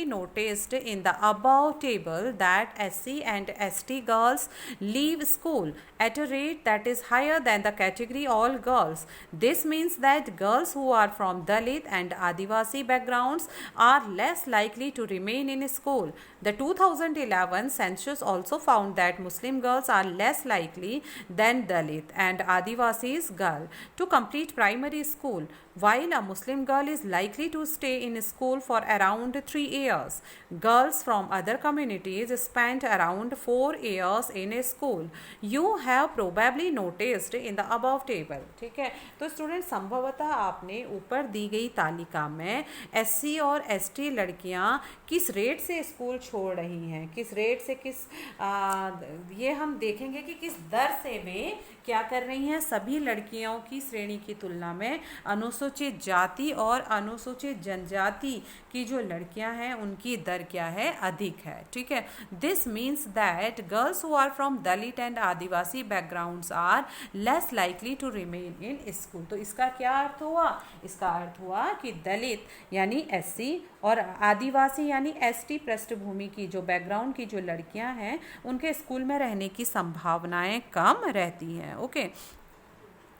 noticed in the above table that SC and ST girls leave school at a rate that is higher than the category all girls. This means that girls who are from Dalit and Adivasi backgrounds are less likely to remain in school. The 2011 census also found that Muslim girls are less likely than Dalit and Adivasi's girl to complete primary school, while a Muslim girl is likely to stay in school for around 3 years. Girls from other communities spent around 4 years in school. You have probably noticed in the above table. ठीक है, तो student संभवतः आपने ऊपर दी गई तालिका में SC और ST लड़कियां किस रेट से स्कूल छोड़ रही हैं, किस रेट से ये हम देखेंगे कि किस दर से वे क्या कर रही हैं. सभी लड़कियों की श्रेणी की तुलना में अनुसूचित जाति और अनुसूचित जनजाति की जो लड़कियां हैं उनकी दर क्या है? अधिक है. ठीक है, this means that girls who are from Dalit and Adivasi backgrounds are less likely to remain in school. तो इसका क्या अर्थ हुआ? इसका अर्थ हुआ कि दलित यानी SC और आदिवासी यानी ST पृष्ठभूमि की जो बैकग्राउंड की जो लड़कियां हैं उनके स्कूल में रहने की संभावनाएं कम रहती हैं. Okay,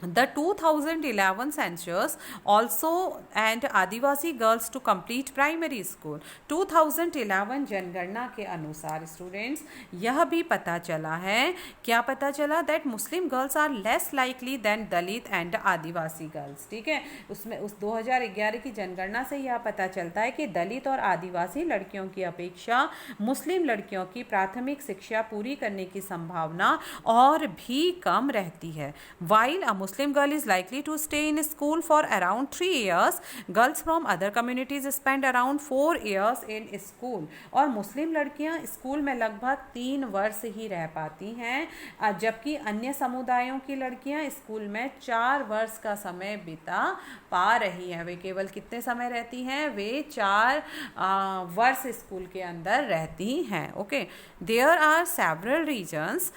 The 2011 census also and Adivasi girls to complete primary school. 2011 जनगणना के अनुसार स्टूडेंट्स यह भी पता चला है, क्या पता चला, that Muslim girls are less likely than Dalit and Adivasi girls. ठीक है, उसमें उस 2011 की जनगणना से यह पता चलता है कि दलित और आदिवासी लड़कियों की अपेक्षा मुस्लिम लड़कियों की प्राथमिक शिक्षा पूरी करने की संभावना और भी कम रहती है। While a Muslim girl is likely to stay in school for around 3 years. Girls from other communities spend around 4 years in school. और मुस्लिम लड़कियां स्कूल में लगभग 3 वर्ष ही रह पाती हैं, जबकि अन्य समुदायों की लड़कियां स्कूल में 4 वर्ष का समय बिता पा रही हैं। वे केवल कितने समय रहती हैं? वे 4 वर्ष स्कूल के अंदर रहती हैं। Okay, there are several reasons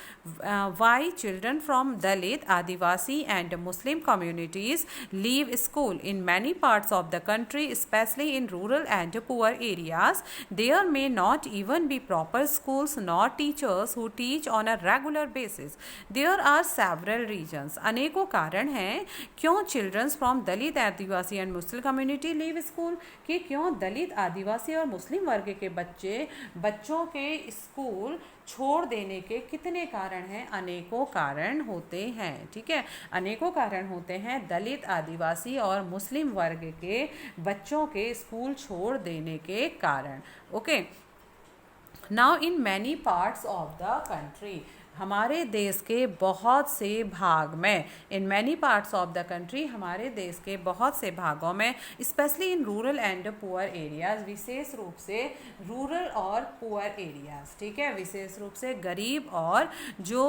why children from Dalit, Adivasi and Muslim communities leave school. In many parts of the country, especially in rural and poor areas, there may not even be proper schools nor teachers who teach on a regular basis. There are several reasons. अनेकों कारण हैं क्यों children from Dalit, Adivasi and Muslim community leave school, कि क्यों दलित, आदिवासी और मुस्लिम वर्ग के बच्चों के स्कूल छोड़ देने के कितने कारण हैं? अनेकों कारण होते हैं। ठीक है, अनेकों कारण होते हैं दलित, आदिवासी और मुस्लिम वर्ग के बच्चों के स्कूल छोड़ देने के कारण। Okay, now in many parts of the country, हमारे देश के बहुत से भाग में, in many parts of the country, हमारे देश के बहुत से भागों में, specially in rural and poor areas, विशेष रूप से रूरल और पुअर एरियाज। ठीक है, विशेष रूप से गरीब और जो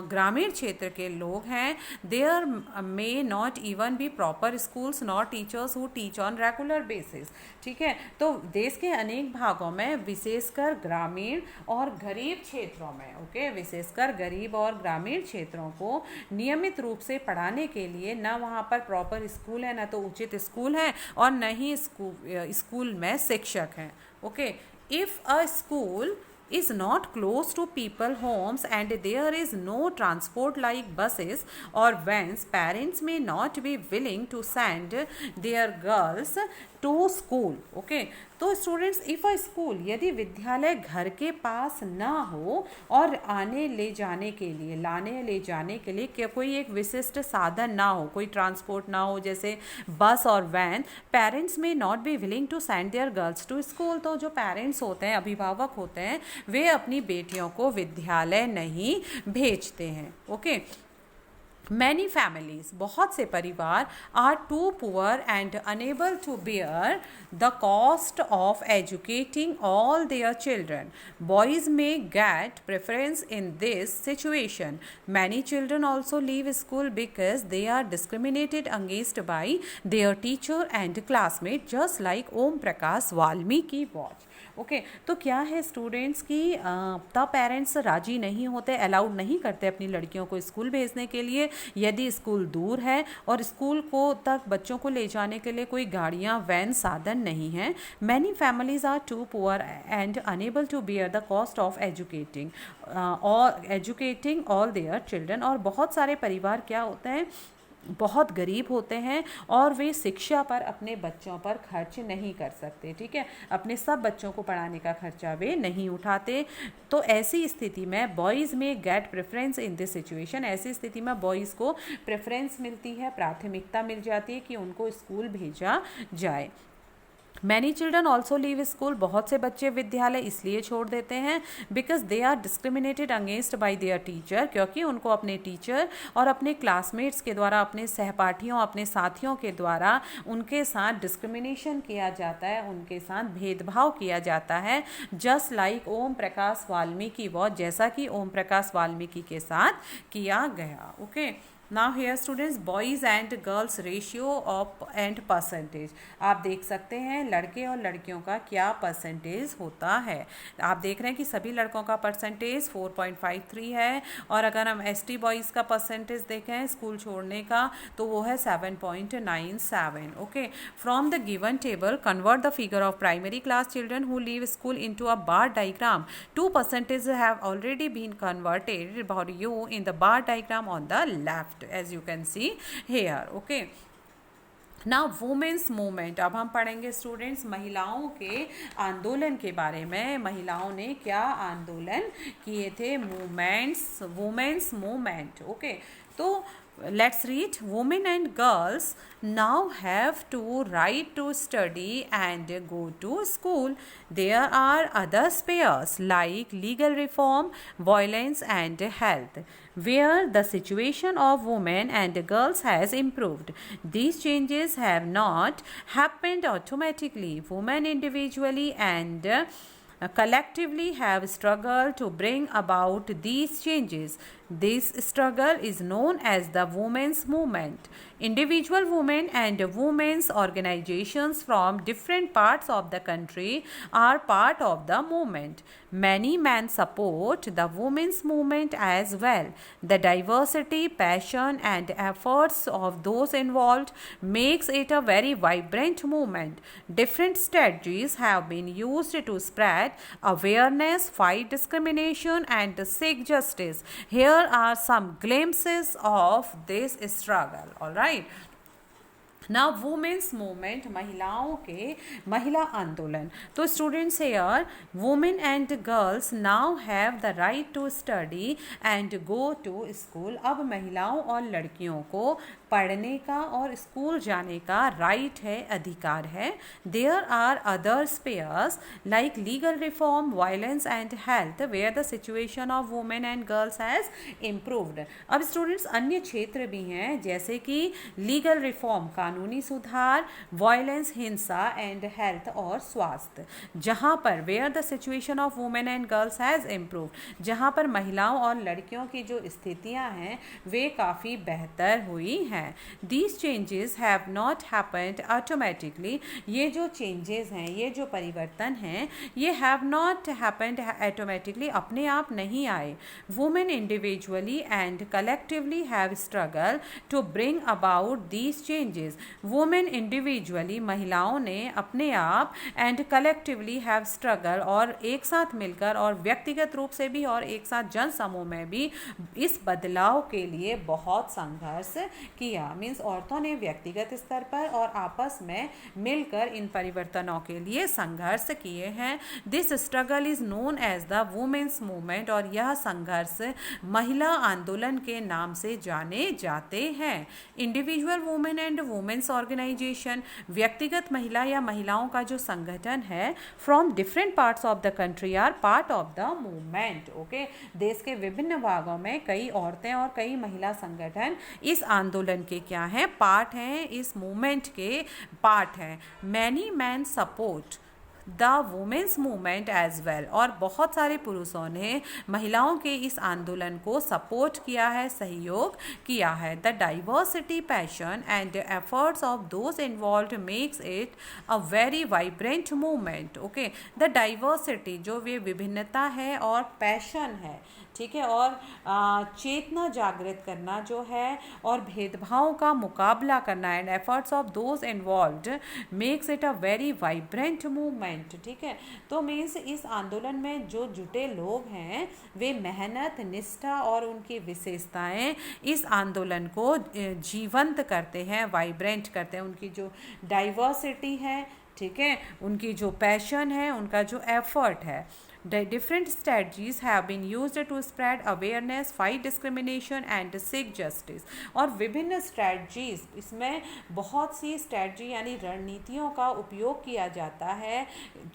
ग्रामीण क्षेत्र के लोग हैं, there may not even be proper schools not teachers who teach on regular basis. ठीक है, तो देश के अनेक भागों में, विशेषकर ग्रामीण और गरीब क्षेत्रों में, ओके, विशेषकर गरीब और ग्रामीण क्षेत्रों को नियमित रूप से पढ़ाने के लिए न वहाँ पर प्रॉपर स्कूल है, न तो उचित स्कूल है, और न ही स्कूल में शिक्षक हैं। Okay, if a school is not close to people homes and there is no transport like buses or vans, parents may not be willing to send their girls to school. Okay, तो students, if a school, यदि विद्यालय घर के पास ना हो और आने ले जाने के लिए, लाने ले जाने के लिए कोई एक विशिष्ट साधन ना हो, कोई ट्रांसपोर्ट ना हो जैसे बस और van, parents may not be willing to send their girls to school, तो जो पेरेंट्स होते हैं, अभिभावक होते हैं, वे अपनी बेटियों को विद्यालय नहीं भेजते हैं। ओके, Many families, बहुत से परिवार, are too poor and unable to bear the cost of educating all their children. Boys may get preference in this situation. Many children also leave school because they are discriminated against by their teacher and classmates, just like Om Prakash Valmiki was. Okay, तो क्या है students की तब parents राजी नहीं होते, allowed नहीं करते अपनी लड़कियों को स्कूल भेजने के लिए यदि स्कूल दूर है और स्कूल को तक बच्चों को ले जाने के लिए कोई गाड़ियाँ, वैन, साधन नहीं हैं। Many families are too poor and unable to bear the cost of educating all their children, और बहुत सारे परिवार क्या होते हैं, बहुत गरीब होते हैं और वे शिक्षा पर अपने बच्चों पर खर्च नहीं कर सकते। ठीक है, अपने सब बच्चों को पढ़ाने का खर्चा वे नहीं उठाते। तो ऐसी स्थिति में boys may get preference in this situation, ऐसी स्थिति में बॉयज़ को प्रेफरेंस मिलती है, प्राथमिकता मिल जाती है कि उनको स्कूल भेजा जाए। Many children also leave school, बहुत से बच्चे विद्यालय इसलिए छोड़ देते हैं because they are discriminated against by their teacher, क्योंकि उनको अपने टीचर और अपने क्लासमेट्स के द्वारा, अपने सहपाठियों, अपने साथियों के द्वारा उनके साथ डिस्क्रिमिनेशन किया जाता है, उनके साथ भेदभाव किया जाता है, just like Om Prakash Valmiki was, जैसा कि ओम प्रकाश वाल्मीकि के साथ किया गया। Okay, now here students, boys and girls ratio of and percentage, आप देख सकते हैं लड़के और लड़कियों का क्या परसेंटेज होता है। आप देख रहे हैं कि सभी लड़कों का परसेंटेज 4.53 है, और अगर हम एसटी बॉयज़ का परसेंटेज देखें स्कूल छोड़ने का तो वो है 7.97। Okay, from the given table convert the figure of primary class children who leave school into a bar diagram. 2 percentages have already been converted for you in the bar diagram on the left. left, as you can see here. Okay, ना women's movement, अब हम पढ़ेंगे students महिलाओं के आंदोलन के बारे में। महिलाओं ने क्या आंदोलन किए थे, मूवमेंट्स, वुमेन्स मूवमेंट। ओके, तो let's read. Women and girls now have to right to study and go to school. There are other spheres like legal reform, violence and health, where the situation of women and girls has improved. These changes have not happened automatically. Women individually and collectively have struggled to bring about these changes. This struggle is known as the women's movement. Individual women and women's organizations from different parts of the country are part of the movement. Many men support the women's movement as well. The diversity, passion and efforts of those involved makes it a very vibrant movement. Different strategies have been used to spread awareness, fight discrimination and seek justice. Here are some glimpses of this struggle. All right, now women's movement, महिलाओं के महिला आंदोलन। तो students here, women and girls now have the right to study and go to school. अब महिलाओं और लड़कियों को पढ़ने का और स्कूल जाने का राइट है, अधिकार है। There are other spheres like legal reform, violence and health, where the situation of women and girls has improved. अब स्टूडेंट्स अन्य क्षेत्र भी हैं जैसे कि लीगल रिफॉर्म, कानूनी सुधार, वायलेंस, हिंसा एंड हेल्थ और स्वास्थ्य, जहाँ पर where the situation of women and girls has improved, जहाँ पर महिलाओं और लड़कियों की जो स्थितियाँ हैं वे काफ़ी बेहतर हुई हैं। These changes have not happened automatically. ये जो changes हैं, ये जो परिवर्तन हैं, ये have not happened automatically, अपने आप नहीं आए। Women individually and collectively have struggled to bring about these changes. Women individually, महिलाओं ने अपने आप and collectively have struggled, और एक साथ मिलकर और व्यक्तिगत रूप से भी और एक साथ जन समूह में भी इस बदलाव के लिए बहुत संघर्ष किया। मीन्स औरतों ने व्यक्तिगत स्तर पर और आपस में मिलकर इन परिवर्तनों के लिए संघर्ष किए हैं। This struggle is known as the women's movement, और यह संघर्ष महिला आंदोलन के नाम से जाने जाते हैं। Individual women and women's organisation, व्यक्तिगत महिला या महिलाओं का जो संगठन है, from different parts of the country are part of the movement. Okay, देश के विभिन्न भागों में कई औरतें और कई महिला संगठन इस आंदोलन के क्या हैं, पार्ट हैं, इस मूवमेंट के पार्ट हैं। Many men support the women's movement as well, और बहुत सारे पुरुषों ने महिलाओं के इस आंदोलन को सपोर्ट किया है, सहयोग किया है। The diversity, passion and efforts of those involved makes it a very vibrant movement. Okay, the diversity जो वे विभिन्नता है, और पैशन है, ठीक है, और चेतना जागृत करना जो है, और भेदभाव का मुकाबला करना, and efforts of those involved makes it a very vibrant movement. ठीक है, तो मीन्स इस आंदोलन में जो जुटे लोग हैं वे मेहनत, निष्ठा और उनकी विशेषताएं इस आंदोलन को जीवंत करते हैं, वाइब्रेंट करते हैं। उनकी जो डाइवर्सिटी है, ठीक है, उनकी जो पैशन है, उनका जो एफर्ट है। Different strategies have been used to spread awareness, fight discrimination and seek justice. और विभिन्न स्ट्रैटजीज, इसमें बहुत सी स्ट्रैटजी यानी रणनीतियों का उपयोग किया जाता है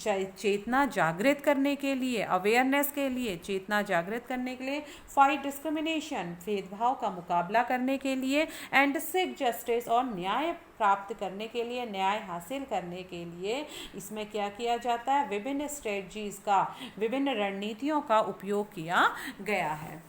चेतना जागृत करने के लिए, अवेयरनेस के लिए, चेतना जागृत करने के लिए, फाइट डिस्क्रिमिनेशन, भेदभाव का मुकाबला करने के लिए, एंड सीक जस्टिस, और न्याय प्राप्त करने के लिए, न्याय हासिल करने के लिए इसमें क्या किया जाता है, विभिन्न स्ट्रेटजीज का, विभिन्न रणनीतियों का उपयोग किया गया है।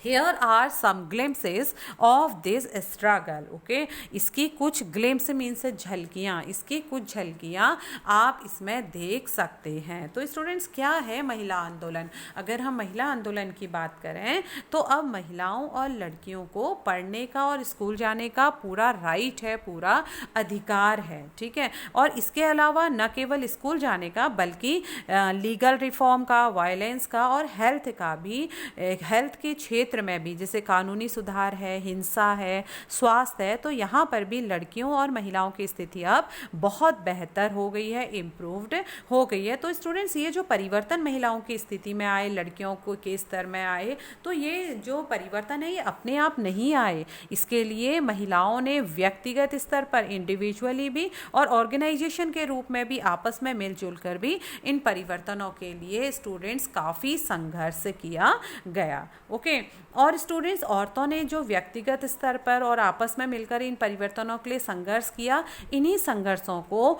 Here are some glimpses of this struggle. Okay, इसकी कुछ glimpse मीन्स झलकियाँ, इसकी कुछ झलकियाँ आप इसमें देख सकते हैं। तो स्टूडेंट्स, क्या है महिला आंदोलन? अगर हम महिला आंदोलन की बात करें तो अब महिलाओं और लड़कियों को पढ़ने का और स्कूल जाने का पूरा राइट है, पूरा अधिकार है, ठीक है। और इसके अलावा न केवल स्कूल जाने का बल्कि लीगल रिफॉर्म का, वायलेंस का और हेल्थ का भी, हेल्थ के क्षेत्र क्षेत्र में भी, जैसे कानूनी सुधार है, हिंसा है, स्वास्थ्य है, तो यहाँ पर भी लड़कियों और महिलाओं की स्थिति अब बहुत बेहतर हो गई है, इम्प्रूव्ड हो गई है। तो स्टूडेंट्स, ये जो परिवर्तन महिलाओं की स्थिति में आए, लड़कियों को के स्तर में आए, तो ये जो परिवर्तन है ये अपने आप नहीं आए। इसके लिए महिलाओं ने व्यक्तिगत स्तर पर इंडिविजुअली भी और ऑर्गेनाइजेशन के रूप में भी आपस में मिलजुल कर भी इन परिवर्तनों के लिए स्टूडेंट्स काफ़ी संघर्ष किया गया। ओके, और स्टूडेंट्स, औरतों ने जो व्यक्तिगत स्तर पर और आपस में मिलकर इन परिवर्तनों के लिए संघर्ष किया, इन्हीं संघर्षों को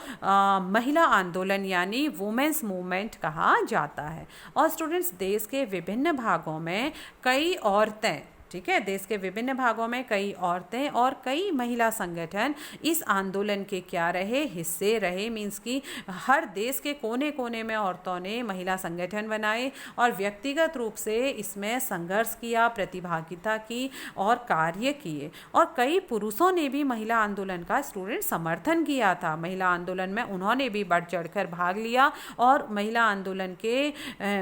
महिला आंदोलन यानी वुमेन्स मूवमेंट कहा जाता है। और स्टूडेंट्स, देश के विभिन्न भागों में कई औरतें, ठीक है, देश के विभिन्न भागों में कई औरतें और कई महिला संगठन इस आंदोलन के क्या रहे, हिस्से रहे। मीन्स कि हर देश के कोने कोने में औरतों ने महिला संगठन बनाए और व्यक्तिगत रूप से इसमें संघर्ष किया, प्रतिभागिता की और कार्य किए। और कई पुरुषों ने भी महिला आंदोलन का स्टूडेंट समर्थन किया था। महिला आंदोलन में उन्होंने भी बढ़ चढ़कर भाग लिया और महिला आंदोलन के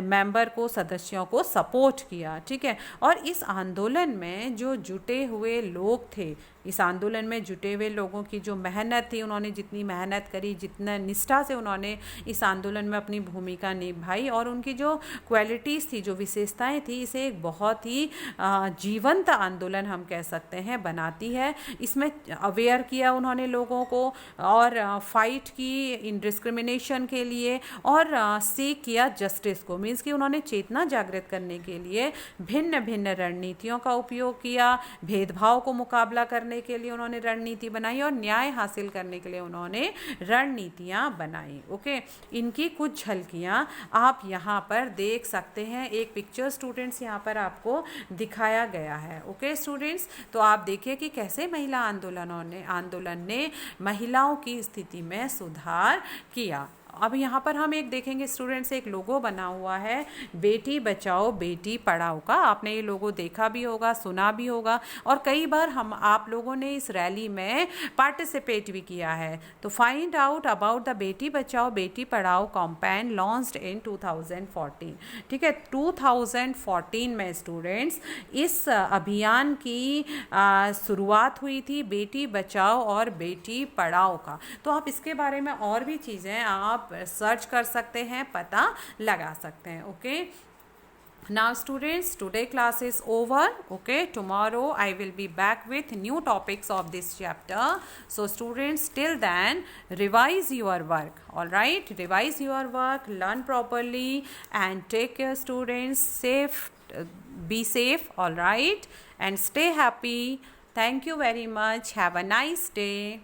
मेंबर को, सदस्यों को सपोर्ट किया। ठीक है, और इस आंदोलन में जो जुटे हुए लोग थे, इस आंदोलन में जुटे हुए लोगों की जो मेहनत थी, उन्होंने जितनी मेहनत करी, जितना निष्ठा से उन्होंने इस आंदोलन में अपनी भूमिका निभाई और उनकी जो क्वालिटीज़ थी, जो विशेषताएं थी, इसे एक बहुत ही जीवंत आंदोलन हम कह सकते हैं बनाती है। इसमें अवेयर किया उन्होंने लोगों को और फाइट की इन डिस्क्रिमिनेशन के लिए और सीख किया जस्टिस को। मीन्स कि उन्होंने चेतना जागृत करने के लिए भिन्न भिन्न रणनीतियों का उपयोग किया। भेदभाव को मुकाबला करने के लिए उन्होंने रणनीति बनाई और न्याय हासिल करने के लिए उन्होंने रणनीतियां बनाई। ओके, इनकी कुछ झलकियां आप यहाँ पर देख सकते हैं। एक पिक्चर स्टूडेंट्स यहाँ पर आपको दिखाया गया है। ओके स्टूडेंट्स, तो आप देखिए कि कैसे महिला आंदोलन ने महिलाओं की स्थिति में सुधार किया। अब यहाँ पर हम एक देखेंगे स्टूडेंट्स, एक लोगो बना हुआ है बेटी बचाओ बेटी पढ़ाओ का। आपने ये लोगो देखा भी होगा, सुना भी होगा और कई बार आप लोगों ने इस रैली में पार्टिसिपेट भी किया है। तो find out about the Beti Bachao Beti Padhao campaign launched in 2014। ठीक है, 2014 में स्टूडेंट्स इस अभियान की शुरुआत हुई थी, बेटी बचाओ और बेटी पढ़ाओ का। तो आप इसके बारे में और भी चीज़ें आप सर्च कर सकते हैं, पता लगा सकते हैं। Okay, now students, today class is over. Okay, tomorrow I will be back with new topics of this chapter. So students, till then revise your work. All right, revise your work, learn properly and take care students. Be safe. All right, and stay happy. Thank you very much. Have a nice day.